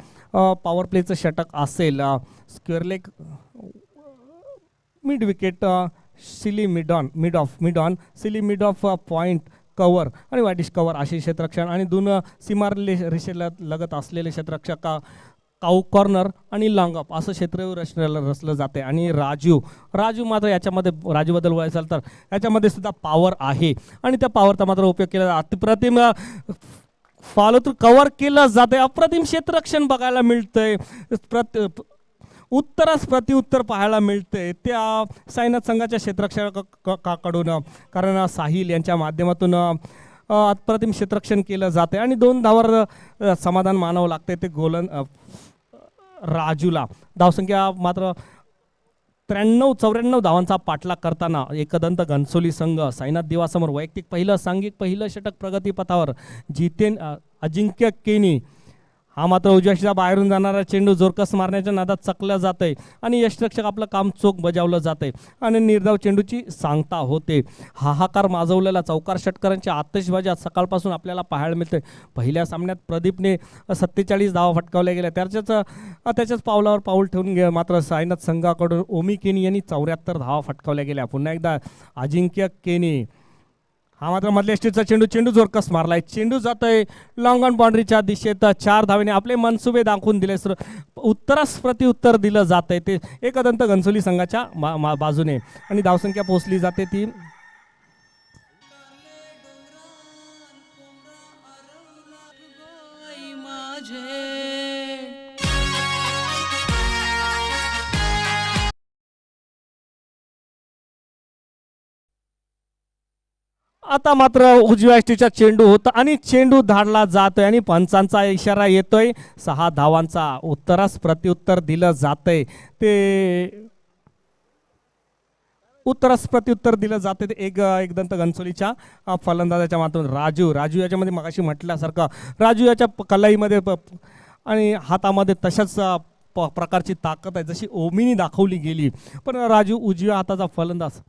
पॉवर प्लेचं षटक असेल. Square leg mid wicket silly mid on silly mid of point cover आणि वाईटिश कव्हर असे क्षेत्ररक्षण आणि दोन सीमारेषेला रेषेला लगत असलेले क्षेत्ररक्षक काऊ कॉर्नर आणि लॉंग अप असं क्षेत्र रचलं जाते. आणि राजू मात्र याच्यामध्ये राजूबद्दल बोलायचं तर याच्यामध्ये सुद्धा पॉवर आहे आणि त्या पॉवरचा मात्र उपयोग केला अतिप्रतिम फॉलो थ्रू कव्हर केलं जाते. अप्रतिम क्षेत्ररक्षण बघायला मिळतंय. उत्तरास प्रत्युत्तर पाहायला मिळते त्या साईनाथ संघाच्या क्षेत्ररक्षकाकडून, कारण साहिल यांच्या माध्यमातून अप्रतिम क्षेत्ररक्षण केलं जाते आणि 2 धावावर समाधान मानावं लागते ते राजूला. धावसंख्या मात्र 93-94 धावांचा पाठलाग करताना एकदंत घनसोली संघ साईनाथ देवासमोर वैयक्तिक पहिलं षटक प्रगतीपथावर अजिंक्य केनी हा मात्र उजव्या बाहेरून जाणारा चेंडू जोरकस मारण्याच्या नादात चकला जाते आणि यष्टिरक्षक आपलं काम चोख बजावलं जाते आणि निर्धाव चेंडूची सांगता होते. हाहाकार माजवलेला चौकार षटकारांची आतिषबाजी सकाळपासून आपल्याला पाहायला मिळते. पहिल्या सामन्यात प्रदीपने 47 धावा फटकावल्या गेल्या. त्याच्याच पावलावर पाऊल ठेवून मात्र साईनाथ संघाकडून ओमी केनी यांनी 74 धावा फटकावल्या गेल्या. पुन्हा एकदा अजिंक्य केनी हा मात्र मधल्या स्टेजचा चेंडू जोरकस मारलाय. चेंडू जातोय लॉंग ऑन बाउंड्रीच्या दिशेत. 4 धावेने आपले मनसुबे दाखवून दिले. उत्तरास प्रत्युत्तर दिलं जातंय ते एकदंत घनसोली संघाच्या बाजूने आणि धावसंख्या पोहोचली जाते ती आता मात्र उजव्या स्टेजचा चेंडू होता आणि चेंडू धाडला जातोय आणि पंचांचा इशारा येतोय. 6 धावांचा उत्तरास प्रत्युत्तर दिलं जातंय ते उत्तरास प्रत्युत्तर दिलं जाते ते एकदंत घनसोलीच्या फलंदाजाच्या माध्यमातून राजू याच्यामध्ये मगाशी म्हटल्यासारखं राजू याच्या कलाईमध्ये आणि हातामध्ये तशाच प्रकारची ताकद आहे जशी ओमीनी दाखवली गेली. पण राजू उजव्या हाताचा फलंदाज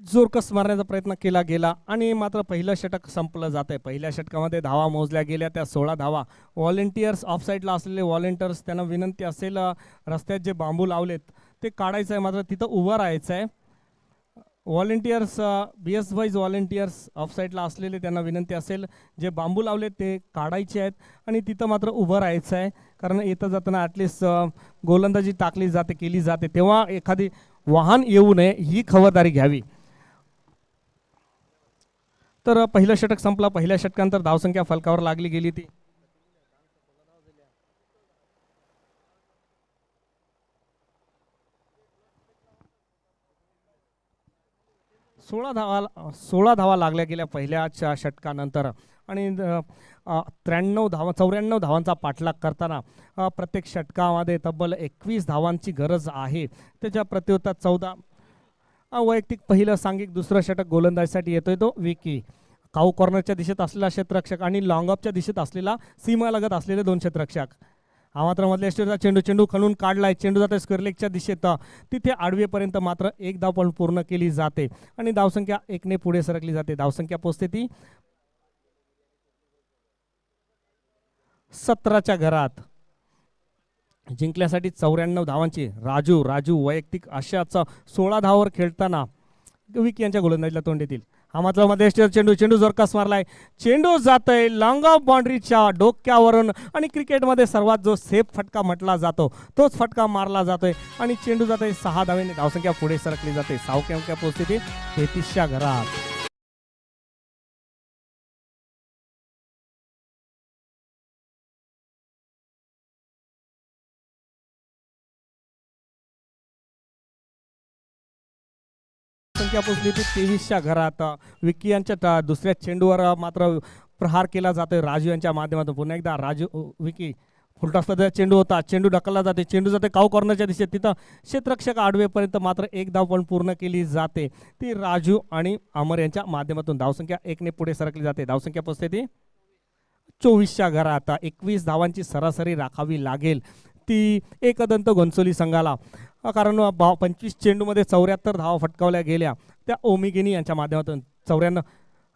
जोरकस मारण्याचा प्रयत्न केला गेला आणि मात्र पहिलं षटक संपलं जात आहे. पहिल्या षटकामध्ये धावा मोजल्या गेल्या त्या 16 धावा. व्हॉलेंटियर्स ऑफसाईडला असलेले व्हॉलेंटियर्स त्यांना विनंती असेल रस्त्यात जे बांबू लावलेत ते काढायचं आहे, मात्र तिथं उभं राहायचं आहे. व्हॉलेंटियर्स BS वाईज व्हॉलेंटियर्स ऑफसाईडला असलेले त्यांना विनंती असेल जे बांबू लावलेत ते काढायचे आहेत आणि तिथं मात्र उभं राहायचं आहे, कारण येतं जाताना ॲटलिस्ट गोलंदाजी केली जाते तेव्हा एखादी वाहन येऊ नये ही खबरदारी घ्यावी. तर पहिलं षटक संपला. पहिल्या षटकानंतर धावसंख्या फलकावर लागली गेली ती 16 धावा लागल्या गेल्या पहिल्याच्या षटकानंतर आणि 94 धावांचा पाठलाग करताना प्रत्येक षटकामध्ये तब्बल 21 धावांची गरज आहे. त्याच्या प्रत्युत्तर 14 वैयक्तिक पहिलं सांघिक दुसरं षटक गोलंदाजीसाठी येतोय तो विकी. काऊ कॉर्नरच्या दिशेत असलेला क्षेत्ररक्षक आणि लॉंगअपच्या दिशेत असलेला सीमालगत असलेले 2 क्षेत्ररक्षक. हा मात्र मधल्या स्टेजचा चेंडू खणून काढलाय. चेंडू जाते स्क्वेअर लेगच्या दिशेत. तिथे आडवेपर्यंत मात्र 1 धाव पण पूर्ण केली जाते आणि धावसंख्या 1 ने पुढे सरकली जाते. धावसंख्या पोहोचते ती 17च्या घरात. जिंकण्यासाठी 94 धावांची राजू वैयक्तिक अशाच 16 धावावर खेळताना विकी यांच्या गोलंदाजीला तोंड देतील. हा मात्र मध्ये चेंडू जोरकस मारलाय. चेंडू जातोय लॉंग ऑफ बाउंड्रीच्या डोक्यावरून आणि क्रिकेटमध्ये सर्वात जो सेफ फटका म्हटला जातो तोच फटका मारला जातोय आणि चेंडू जातोय 6 धावेने. धावसंख्या पुढे सरकली जाते. 6 अंक पोहोचते 33च्या घरात. धावसंख्या पोचली ती 23च्या घरात. विकी यांच्या दुसऱ्या चेंडूवर मात्र प्रहार केला जातोय राजू यांच्या माध्यमातून. पुन्हा एकदा राजू विकी फुलटॉसमध्ये चेंडू होता, चेंडू ढकलला जाते, चेंडू जाते काऊ कॉर्नरच्या दिशेत, तिथं क्षेत्ररक्षक आडवेपर्यंत मात्र एक धाव पण पूर्ण केली जाते ती राजू आणि अमर यांच्या माध्यमातून. धावसंख्या 1ने पुढे सरकली जाते. धावसंख्या पोचते ती 24च्या घरात. 21 धावांची सरासरी राखावी लागेल ती एकदंत घनसोली संघाला, कारण 25 चेंडूमध्ये 74 धावा फटकावल्या गेल्या त्या ओमिगिनी यांच्या माध्यमातून. 94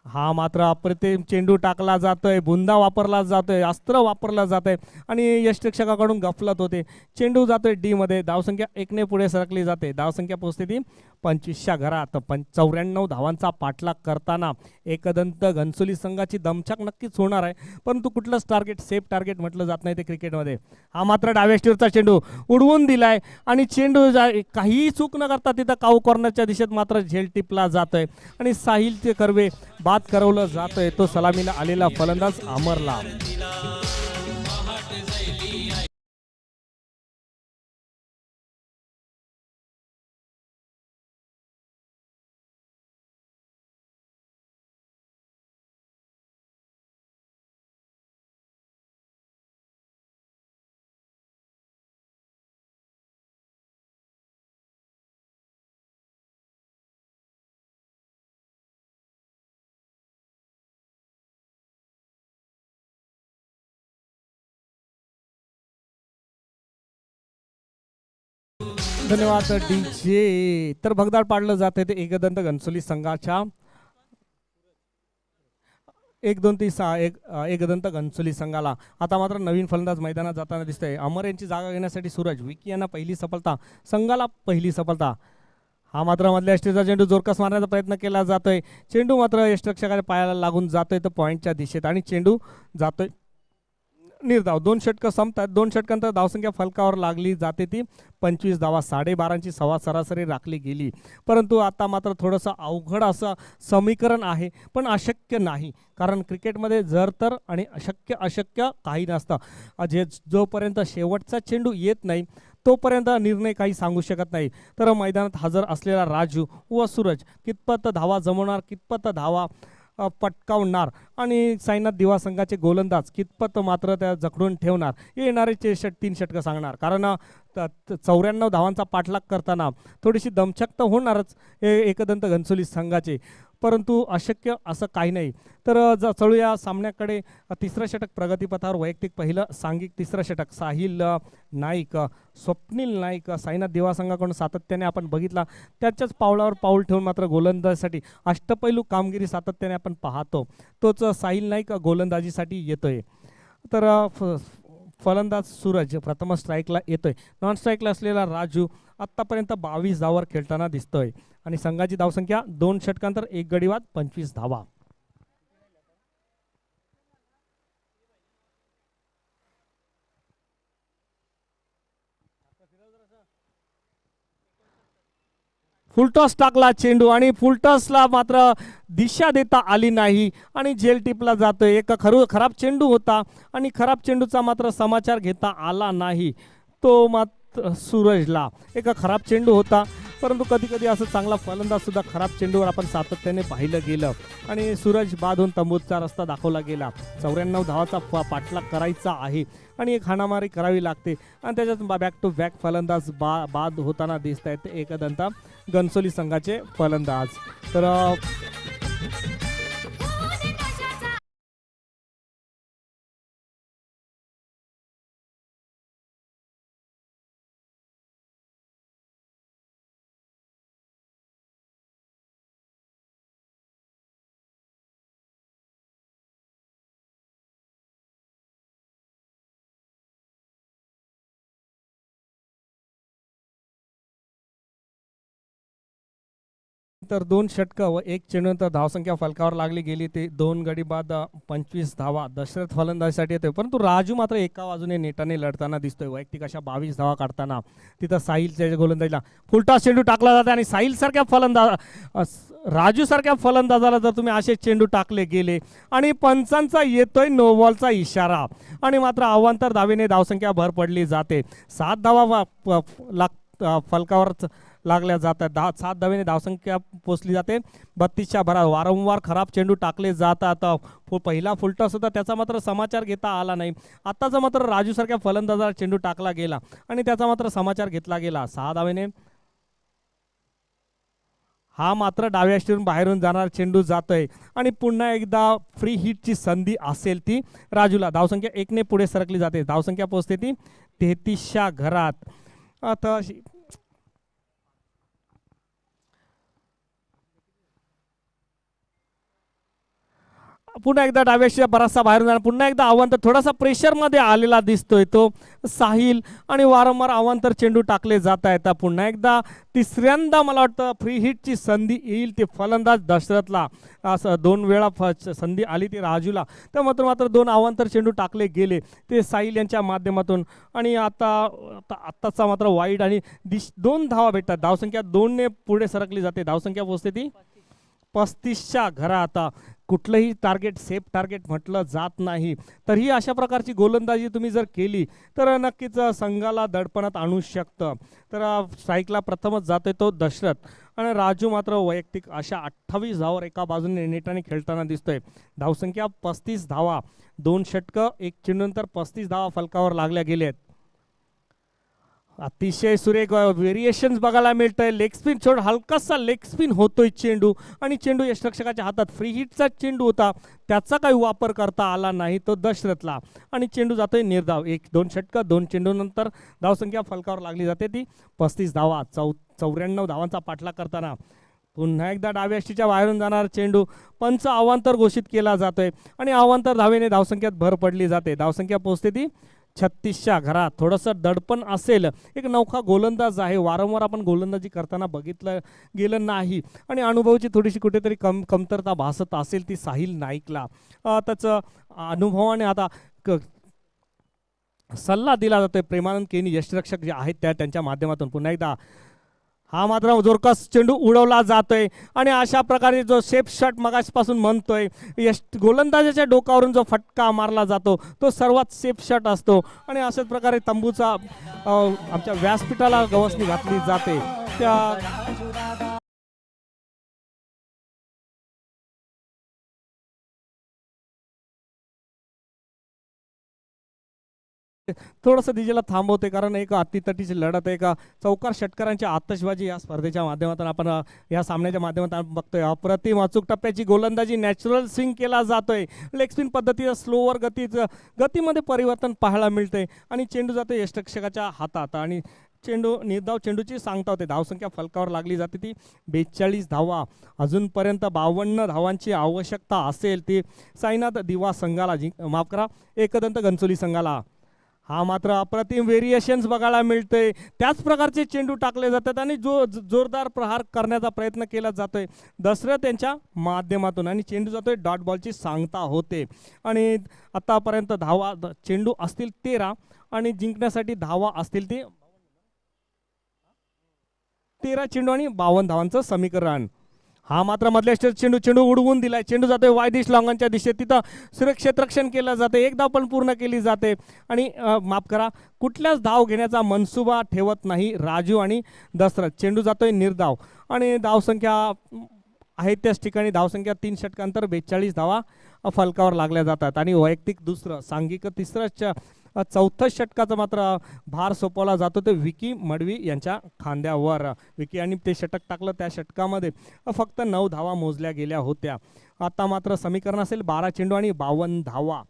हा मात्र अप्रतिम चेंडू टाकला जातोय, बुंदा वापरला जातोय, अस्त्र वापरला जातंय आणि यष्टिरक्षकाकडून गफलत होते. चेंडू जातोय डी मध्ये. धावसंख्या 1ने पुढे सरकली जाते. धावसंख्या पोहोचते ती 25च्या घरात. 94 धावांचा पाठलाग करताना एकदंत घनसोली संघाची दमछाक नक्कीच होणार आहे, परंतु कुठलंच टार्गेट सेफ टार्गेट म्हटलं जात नाही ते क्रिकेटमध्ये. हा मात्र डाव्या स्टीरचा चेंडू उडवून दिलाय आणि चेंडू काहीही चूक न करता तिथं काऊ कॉर्नरच्या दिशेत मात्र झेल टिपला जातोय आणि साहिलचे कर्वे बाद करवलं जातोय. तो सलामीला आलेला फलंदाज अमरला. धन्यवाद डीजे. तर भगदाड पाडलं जाते ते एकदंत घनसोली संघाच्या 1-2-3-6 एकदंत घनसोली संघाला. आता मात्र नवीन फलंदाज मैदानात जाताना दिसतंय. अमर यांची जागा घेण्यासाठी सूरज. विकी यांना पहिली सफलता, संघाला पहिली सफलता. हा मात्र मधल्या यष्टीचा चेंडू जोरकस मारण्याचा प्रयत्न केला जातोय. चेंडू मात्र यष्टिरक्षकाच्या पायाला लागून जातोय तर पॉईंटच्या दिशेत आणि चेंडू जातोय निर्धाव. 2 षटकं संपतात. 2 षटकांतर धावसंख्या फलकावर लागली जाते ती 25 धावा. 12.5ची सरासरी राखली गेली, परंतु आता मात्र थोडंसं अवघड असं समीकरण आहे, पण अशक्य नाही. कारण क्रिकेटमध्ये जर तर आणि अशक्य काही नसतं. जोपर्यंत शेवटचा चेंडू येत नाही तोपर्यंत निर्णय काही सांगू शकत नाही. तर मैदानात हजर असलेला राजू व सूरज कितपत धावा जमवणार, कितपत धावा पटकावणार आणि साईनाथ दिवा संघाचे गोलंदाज कितपत मात्र त्या जखडून ठेवणार, येणारे 3 षटकं सांगणार. कारण 94 धावांचा पाठलाग करताना थोडीशी दमछक तर होणारच एकदंत घनसोली संघाचे, परंतु अशक्य असं काही नाही. तर चळूया सामन्याकडे. तिसरं षटक प्रगतीपथावर वैयक्तिक पहिलं सांघिक तिसरं षटक साहिल नाईक, स्वप्नील नाईक साईनाथ दिवा संघाकडून सातत्याने आपण बघितला. त्याच्याच पावलावर पाऊल ठेवून मात्र गोलंदाजीसाठी अष्टपैलू कामगिरी सातत्याने आपण पाहतो. तोच साहिल नाईक गोलंदाजीसाठी येतोय. तर फलंदाज सूरज प्रथम स्ट्राईकला येतोय. नॉन स्ट्राईकला असलेला राजू आत्तापर्यंत 22 धावावर खेळताना दिसतोय आणि संघाची धावसंख्या 2 षटकांतर 1 गडी बाद 25 धावा. फुलटॉस टाकला चेंडू आणि फुलटॉसला मात्र दिशा देता आली नाही आणि झेल टिपला जातोय. एक खराब चेंडू होता आणि खराब चेंडूचा मात्र समाचार घेता आला नाही. तो मात्र सूरजला एक खराब चेंडू होता, परंतु कधी कधी असं चांगला फलंदाज सुद्धा खराब चेंडूवर आपण सातत्याने पाहिलं गेलं आणि सूरज बाद होऊन तंबूचा रस्ता दाखवला गेला. 94 धावाचा पाठलाग करायचा आहे आणि एक हाणामारी करावी लागते आणि त्याच्यात बॅक टू बॅक फलंदाज बाद होताना दिसत आहेत एकदंत घनसोली संघाचे फलंदाज. तर तर 2 षटकं व 1 चेंडूनंतर धावसंख्या फलकावर लागली गेली. ते 2 गडी बाद 25 धावा दशरथ फलंदाजीसाठी येतोय, परंतु राजू मात्र एका बाजूने नेटाने लढताना दिसतोय. वैयक्तिक अशा 22 धावा काढताना तिथं साहिलच्या गोलंदाजीला फुलटॉस चेंडू टाकला जाते आणि साहिल सारख्या राजू सारख्या फलंदाजाला जर तुम्ही असे चेंडू टाकले गेले आणि पंचांचा येतोय नो बॉलचा इशारा आणि मात्र अवांतर धावेने धावसंख्या भर पडली जाते. 7 धावा फलकावर लागल्या जातात. 7 धावेने धावसंख्या पोचली जाते 32च्या भरात. वारंवार खराब चेंडू टाकले जातात. पहिला फुलटॉस होता त्याचा मात्र समाचार घेता आला नाही. आताचा मात्र राजू सारख्या फलंदाजाला चेंडू टाकला गेला आणि त्याचा मात्र समाचार घेतला गेला. 6 धावेने हा मात्र डाव्या यष्टीतून बाहेरून जाणार चेंडू जातोय आणि पुन्हा एकदा फ्री हिटची संधी असेल ती राजूला. धावसंख्या 1ने पुढे सरकली जाते. धावसंख्या पोहोचते ती 33च्या घरात. आता पुन्हा एकदा डाव्याशी बराचसा बाहेरून जाणार. पुन्हा एकदा अवांतर थोडासा प्रेशरमध्ये आलेला दिसतोय तो साहिल आणि वारंवार अवांतर चेंडू टाकले जात आहेत. पुन्हा एकदा तिसऱ्यांदा मला वाटतं फ्री हिटची संधी येईल ते फलंदाज दशरथला. असं 2 वेळा संधी आली ती राजूला, तर मात्र 2 अवांतर चेंडू टाकले गेले ते साहिल यांच्या माध्यमातून. आणि आत्ताचा मात्र वाईट आणि 2 धावा भेटतात. धावसंख्या 2ने पुढे सरकली जाते. धावसंख्या पोहोचते ती 35च्या घरात. कुठलंही टार्गेट सेफ टार्गेट म्हटलं जात नाही. तर ही अशा प्रकारची गोलंदाजी तुम्ही जर केली तर नक्कीच संघाला दडपणात आणू शकतं. तर स्ट्राईकला प्रथमच जातोय तो दशरथ आणि राजू मात्र वैयक्तिक अशा 28 धावावर एका बाजूने नेटाने खेळताना दिसतोय. धावसंख्या 35 धावा, 2 षटकं, 1 चेंडूनंतर 35 धावा फलकावर लागल्या गेलेत. अतिशय सुरेख व्हेरिएशन्स बघायला मिळतंय. लेग स्पिन हलकासा लेग स्पिन होतोय चेंडू आणि चेंडू यष्टिरक्षकाच्या हातात. फ्री हिटचा चेंडू होता त्याचा काही वापर करता आला नाही तो दशरथला आणि चेंडू जातोय निर्धाव. 1-2 षटकं, 2 चेंडूनंतर धावसंख्या फलकावर लागली जाते ती 35 धावा. 94 धावांचा पाठलाग करताना पुन्हा एकदा डाव्या यष्टीच्या बाहेरून जाणार चेंडू. पंच अवांतर घोषित केला जातोय आणि अवांतर धावेने धावसंख्यात भर पडली जाते. धावसंख्या पोहोचते ती 36च्या घरात. थोडंसं दडपण असेल. एक नौका गोलंदाज आहे. वारंवार आपण गोलंदाजी करताना बघितलं गेलं नाही आणि अनुभवाची थोडीशी कुठेतरी कमतरता भासत असेल ती साहिल नाईकला. त्याचं अनुभवाने आता सल्ला दिला जातोय प्रेमानंद केनी यष्टिरक्षक जे आहेत त्यांच्या माध्यमातून. पुन्हा एकदा हा मात्र जोरकस चेंडू उडवला जातोय आणि अशा प्रकारे जो सेफ शॉट मगासपासून म्हणतोय गोलंदाजाच्या डोकावरून जो फटका मारला जातो तो सर्वात सेफ शॉट असतो आणि अशाच प्रकारे तंबूचा आमच्या व्यासपीठाला गवसणी घातली जाते. त्या थोडंसं डीजेला थांबवते कारण एक अटीतटीची लढत आहे. का चौकार षटकारांची आतषबाजी या स्पर्धेच्या माध्यमातून आपण या सामन्याच्या माध्यमातून आपण बघतोय. अप्रतिम अचूक टप्प्याची गोलंदाजी, नॅचरल स्विंग केला जातोय. लेग स्पिन पद्धतीचं स्लोवर गतीमध्ये परिवर्तन पाहायला मिळतंय आणि चेंडू जातोय यष्टिरक्षकाच्या हातात आणि चेंडू निर्धाव चेंडूची सांगता होते. धावसंख्या फलकावर लागली जाते ती 42 धावा. अजूनपर्यंत 52 धावांची आवश्यकता असेल ती साईनाथ दिवा संघाला माफ करा एकदंत घनसोली संघाला. हा मात्र अप्रतिम व्हेरिएशन्स बघायला मिळतंय. त्याच प्रकारचे चेंडू टाकले जातात आणि जोरदार प्रहार करण्याचा प्रयत्न केला जातोय दशरथ यांच्या माध्यमातून आणि चेंडू जातोय डॉट बॉलची सांगता होते. आणि आतापर्यंत धावा चेंडू असतील 13 आणि जिंकण्यासाठी धावा असतील ते 13 चेंडू आणि 52 धावांचं समीकरण. हा मात्र मधल्या चेंडू उडवून दिलाय. चेंडू जातोय वाय दिश लॉंगांच्या दिशेत. तिथं सुरक्षित रक्षण केलं जाते. एक धाव पण पूर्ण केली जाते आणि माफ करा कुठल्याच धाव घेण्याचा मनसुबा ठेवत नाही राजू आणि दशरथ. चेंडू जातोय निर्धाव आणि धावसंख्या आहे त्याच ठिकाणी. धावसंख्या 3 षटकांतर 42 धावा फलकावर लागल्या जातात आणि वैयक्तिक दुसरं सांघिक तिसरं 4थं षटकाचा मात्र भार सोपवला जातो ते विकी मडवी यांच्या खांद्यावर. विकी यांनी ते षटक टाकलं. त्या षटकामध्ये फक्त 9 धावा मोजल्या गेल्या होत्या. आता मात्र समीकरण असेल 12 चेंडू आणि 52 धावा.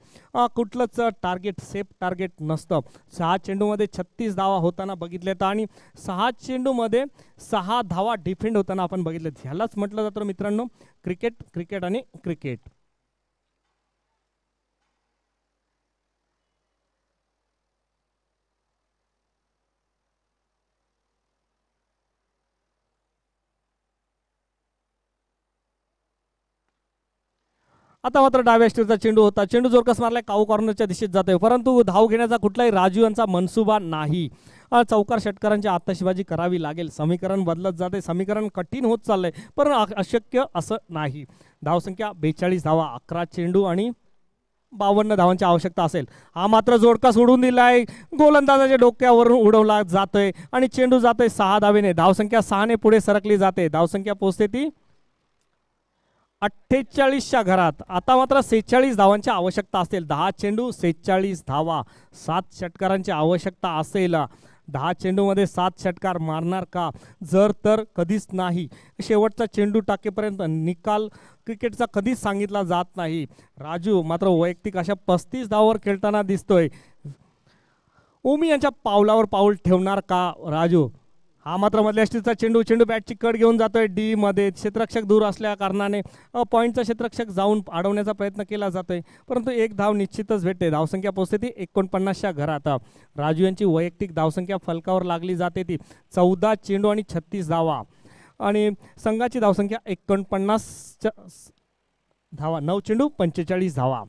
कुठलंच टार्गेट सेफ टार्गेट नसतं. 6 चेंडूमध्ये 36 धावा होताना बघितल्यात आणि 6 चेंडूमध्ये 6 धावा डिफेंड होताना आपण बघितलं. ह्यालाच म्हटलं जातं मित्रांनो क्रिकेट आणि क्रिकेट. आता मात्र डाव्या यष्टीचा चेंडू होता. चेंडू जोरकस मारलाय काऊ कॉर्नरच्या दिशेत जातोय परंतु धाव घेण्याचा कुठलाही राजू यांचा मनसुबा नाही. चौकार षटकारांची आतषबाजी करावी लागेल. समीकरण बदलत जाते. समीकरण कठीण होत चाललंय पण अशक्य असं नाही. धावसंख्या 42 धावा, 11 चेंडू आणि 52 धावांची आवश्यकता असेल. हा मात्र जोडका सोडून दिलाय, गोलंदाजाच्या डोक्यावरून उडवला जातोय आणि चेंडू जातोय 6 धावेने. धावसंख्या 6 ने पुढे सरकली जाते. धावसंख्या पोहोचते ती 48च्या घरात. आता मात्र 46 धावांची आवश्यकता असेल. 10 चेंडू 46 धावा, 7 षटकारांची आवश्यकता असेल. 10 चेंडूमध्ये 7 षटकार मारणार का? जर तर कधीच नाही. शेवटचा चेंडू टाकेपर्यंत निकाल क्रिकेटचा कधीच सांगितला जात नाही. राजू मात्र वैयक्तिक अशा 35 धावावर खेळताना दिसतोय. ओमी यांच्या पावलावर पाऊल ठेवणार का राजू? हा मात्र मधल्या स्टिचचा चेंडू बॅटची कड घेऊन जातोय डी मध्ये. क्षेत्ररक्षक दूर असल्या कारणाने पॉईंटचा क्षेत्ररक्षक जाऊन अडवण्याचा प्रयत्न केला जातोय, परंतु एक धाव निश्चितच भेटते. धावसंख्या पोहोचते ती 49च्या घरात. राजू यांची वैयक्तिक धावसंख्या फलकावर लागली जाते ती 14 चेंडू आणि 36 धावा आणि संघाची धावसंख्या 49 धावा, 9 चेंडू 45 धावा.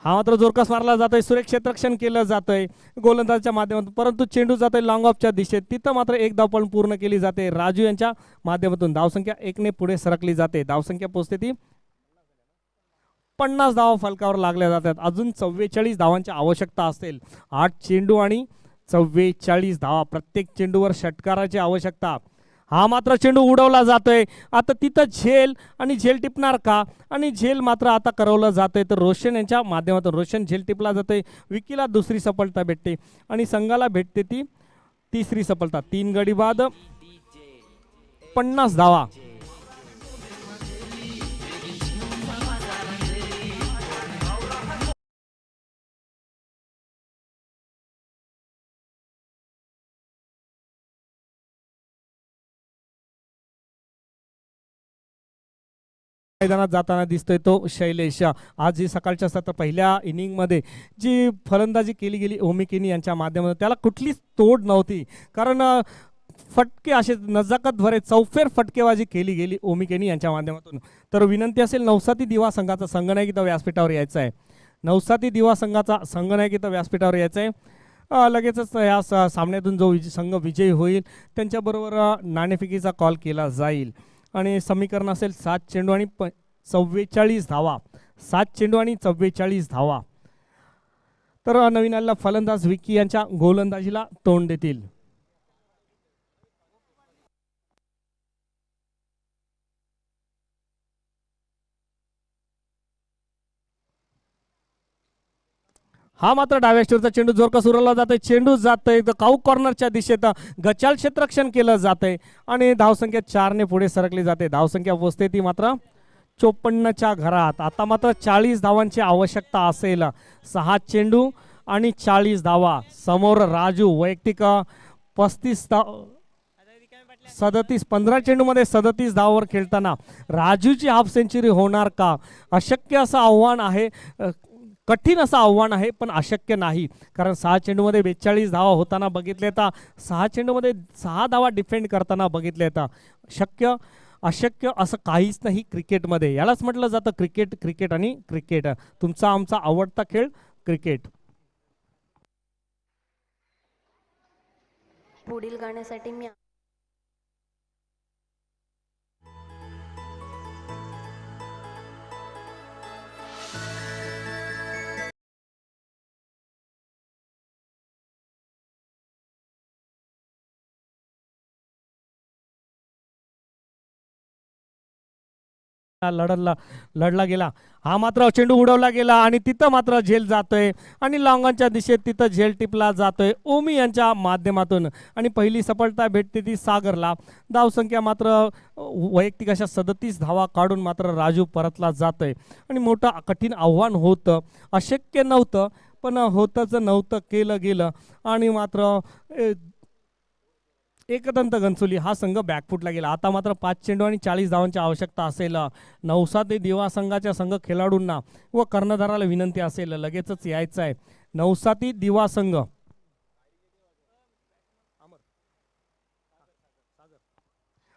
हा मात्र जोरकस मारला जातोय. सुरेख क्षेत्ररक्षण केलं जातंय गोलंदाजाच्या माध्यमातून, परंतु चेंडू जातोय लॉंग ऑफच्या दिशेत. तिथं मात्र एक धाव पण पूर्ण केली जाते राजू यांच्या माध्यमातून. धावसंख्या 1 ने पुढे सरकली जाते. धावसंख्या पोहोचते ती 50 धावा फलकावर लागल्या जातात. अजून 44 धावांची आवश्यकता असेल. 8 चेंडू आणि 44 धावा. प्रत्येक चेंडूवर षटकाराची आवश्यकता. हा मात्र चेंडू उडवला जातोय. आता तिथं झेल टिपणार का? आणि झेल मात्र आता करवलं जातंय. तर रोशन यांच्या माध्यमातून रोशन झेल टिपला जातोय. विकीला दुसरी सफलता भेटते आणि संघाला भेटते ती तिसरी सफलता. 3 गडी बाद 50 धावा. मैदानात जाताना दिसतोय तो शैलेश. आज ही सकाळच्या सत्र पहिल्या इनिंगमध्ये जी फलंदाजी केली गेली ओमिकेनी यांच्या माध्यमातून त्याला कुठलीच तोड नव्हती, कारण फटके असे नजाकत भरे चौफेर फटकेबाजी केली गेली ओमिकेनी यांच्या माध्यमातून. तर विनंती असेल नवसाती दिवा संघाचा संघनायक इथं व्यासपीठावर यायचं आहे. नवसाती दिवा संघाचा संघनायक इथं व्यासपीठावर यायचं आहे. लगेचच या सामन्यातून जो संघ विजयी होईल त्यांच्याबरोबर नाणेफेकीचा कॉल केला जाईल आणि समीकरण असेल 7 चेंडू आणि 44 धावा. 7 चेंडू आणि 44 धावा. तर नवीन आलेला फलंदाज विकी यांच्या गोलंदाजीला तोंड देतील. हा मात्र डाव्या स्टोरचा चेंडू जोरकस उरवला जातोय. चेंडू जातोय काऊ कॉर्नरच्या दिशेत. गचाल क्षेत्ररक्षण केलं जातंय आणि धावसंख्या 4 ने पुढे सरकली जाते. धावसंख्या पोहोचते ती मात्र 54च्या घरात. आता मात्र 40 धावांची आवश्यकता असेल. 6 चेंडू आणि 40 धावा. समोर राजू वैयक्तिक 37 15 चेंडूमध्ये 37 धावावर खेळताना राजूची हाफ सेंचुरी होणार का? अशक्य असं आव्हान आहे, कठीण असं आव्हान आहे, पण अशक्य नाही. कारण 6 चेंडूमध्ये 42 धावा होताना बघितले तर 6 चेंडूमध्ये 6 धावा डिफेंड करताना बघितले तर अशक्य असं काहीच नाही क्रिकेटमध्ये. यालाच म्हटलं जातं क्रिकेट आणि क्रिकेट. तुमचा आमचा आवडता खेळ क्रिकेट. पुढील गाण्यासाठी मी लढला गेला. हा मात्र चेंडू उडवला गेला आणि तिथं मात्र झेल जातोय आणि लॉंगांच्या दिशेत तिथं झेल टिपला जातोय ओमी यांच्या माध्यमातून आणि पहिली सफलता भेटते ती सागरला. धावसंख्या मात्र वैयक्तिक अशा 37 धावा काढून मात्र राजू परतला जातोय आणि मोठं कठीण आव्हान होतं, अशक्य नव्हतं, पण होतच नव्हतं, केलं गेलं आणि मात्र एकदंत घनसोली हा संघ बॅकफुटला गेला. आता मात्र 5 चेंडू आणि 40 धावांची आवश्यकता असेल. नवसाती दिवा संघाच्या संघ खेळाडूंना व कर्णधाराला विनंती असेल लगेचच यायचं आहे. नवसाती दिवा संघ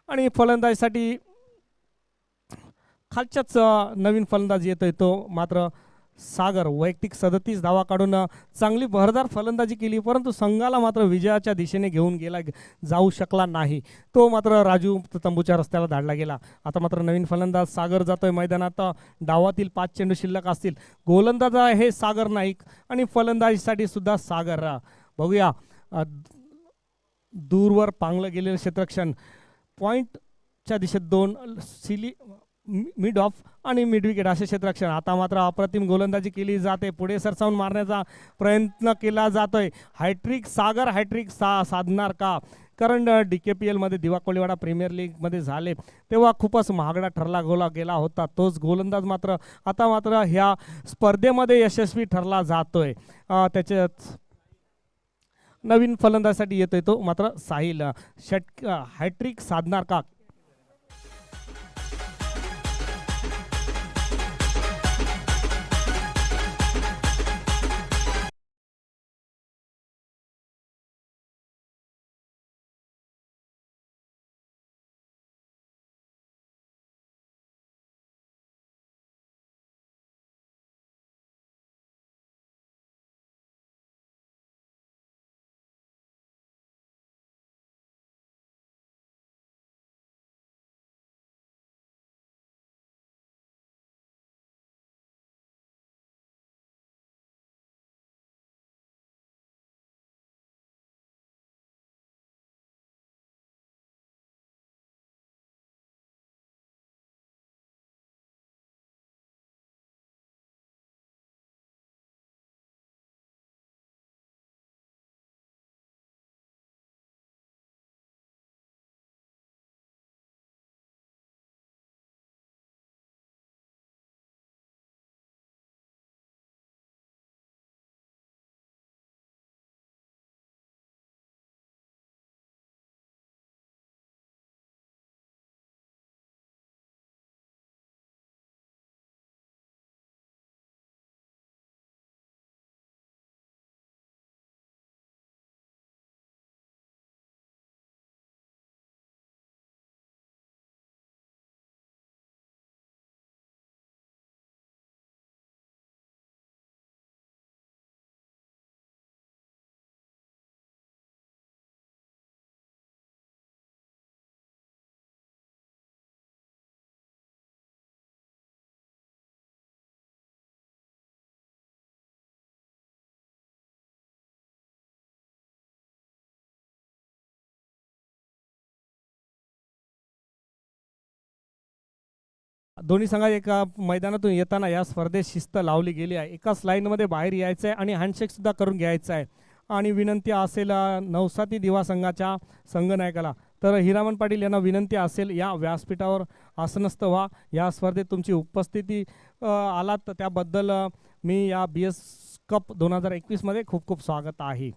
आणि फलंदाजीसाठी खालच्याच नवीन फलंदाज येतोय तो मात्र सागर वैयक्तिक 37 धावा काढून चांगली भरदार फलंदाजी केली, परंतु संघाला मात्र विजयाच्या दिशेने घेऊन जाऊ शकला नाही. तो मात्र राजू तंबूच्या रस्त्याला धाडला गेला. आता मात्र नवीन फलंदाज सागर जातोय मैदानात. डावातील 5 चेंडू शिल्लक असतील. गोलंदाज आहे सागर नाईक आणि फलंदाजीसाठी सुद्धा सागर. बघूया दूरवर पांगलं गेलेलं क्षेत्ररक्षण, पॉईंटच्या दिशेत 2 मिड ऑफ आणि मिड विकेट असे क्षेत्ररक्षण. आता मात्र अप्रतिम गोलंदाजी केली जाते, पुढे सरसावून मारण्याचा प्रयत्न केला जातोय. हॅट्रिक सागर हॅट्रिक साधणार का? कारण DKPL मध्ये दिवा कोळीवाडा प्रीमियर लीगमध्ये झाले तेव्हा खूपच महागडा ठरला गेला होता. तोच गोलंदाज मात्र आता मात्र ह्या स्पर्धेमध्ये यशस्वी ठरला जातोय. त्याच्यात नवीन फलंदाजासाठी येतोय तो मात्र साहिल. हॅट्रिक साधणार का? दोन्ही संघात एका मैदानातून येताना या स्पर्धेत शिस्त लावली गेली आहे. एकाच लाईनमध्ये बाहेर यायचं आहे आणि हँडशेक सुद्धा करून घ्यायचं आहे. आणि विनंती असेल नवसाती दिवा संघाच्या संघनायकाला, तर हिरामन पाटील यांना विनंती असेल या व्यासपीठावर आसनस्थ व्हा. या स्पर्धेत तुमची उपस्थिती आलात त्याबद्दल मी या BS कप 2021 मध्ये खूप खूप स्वागत आहे.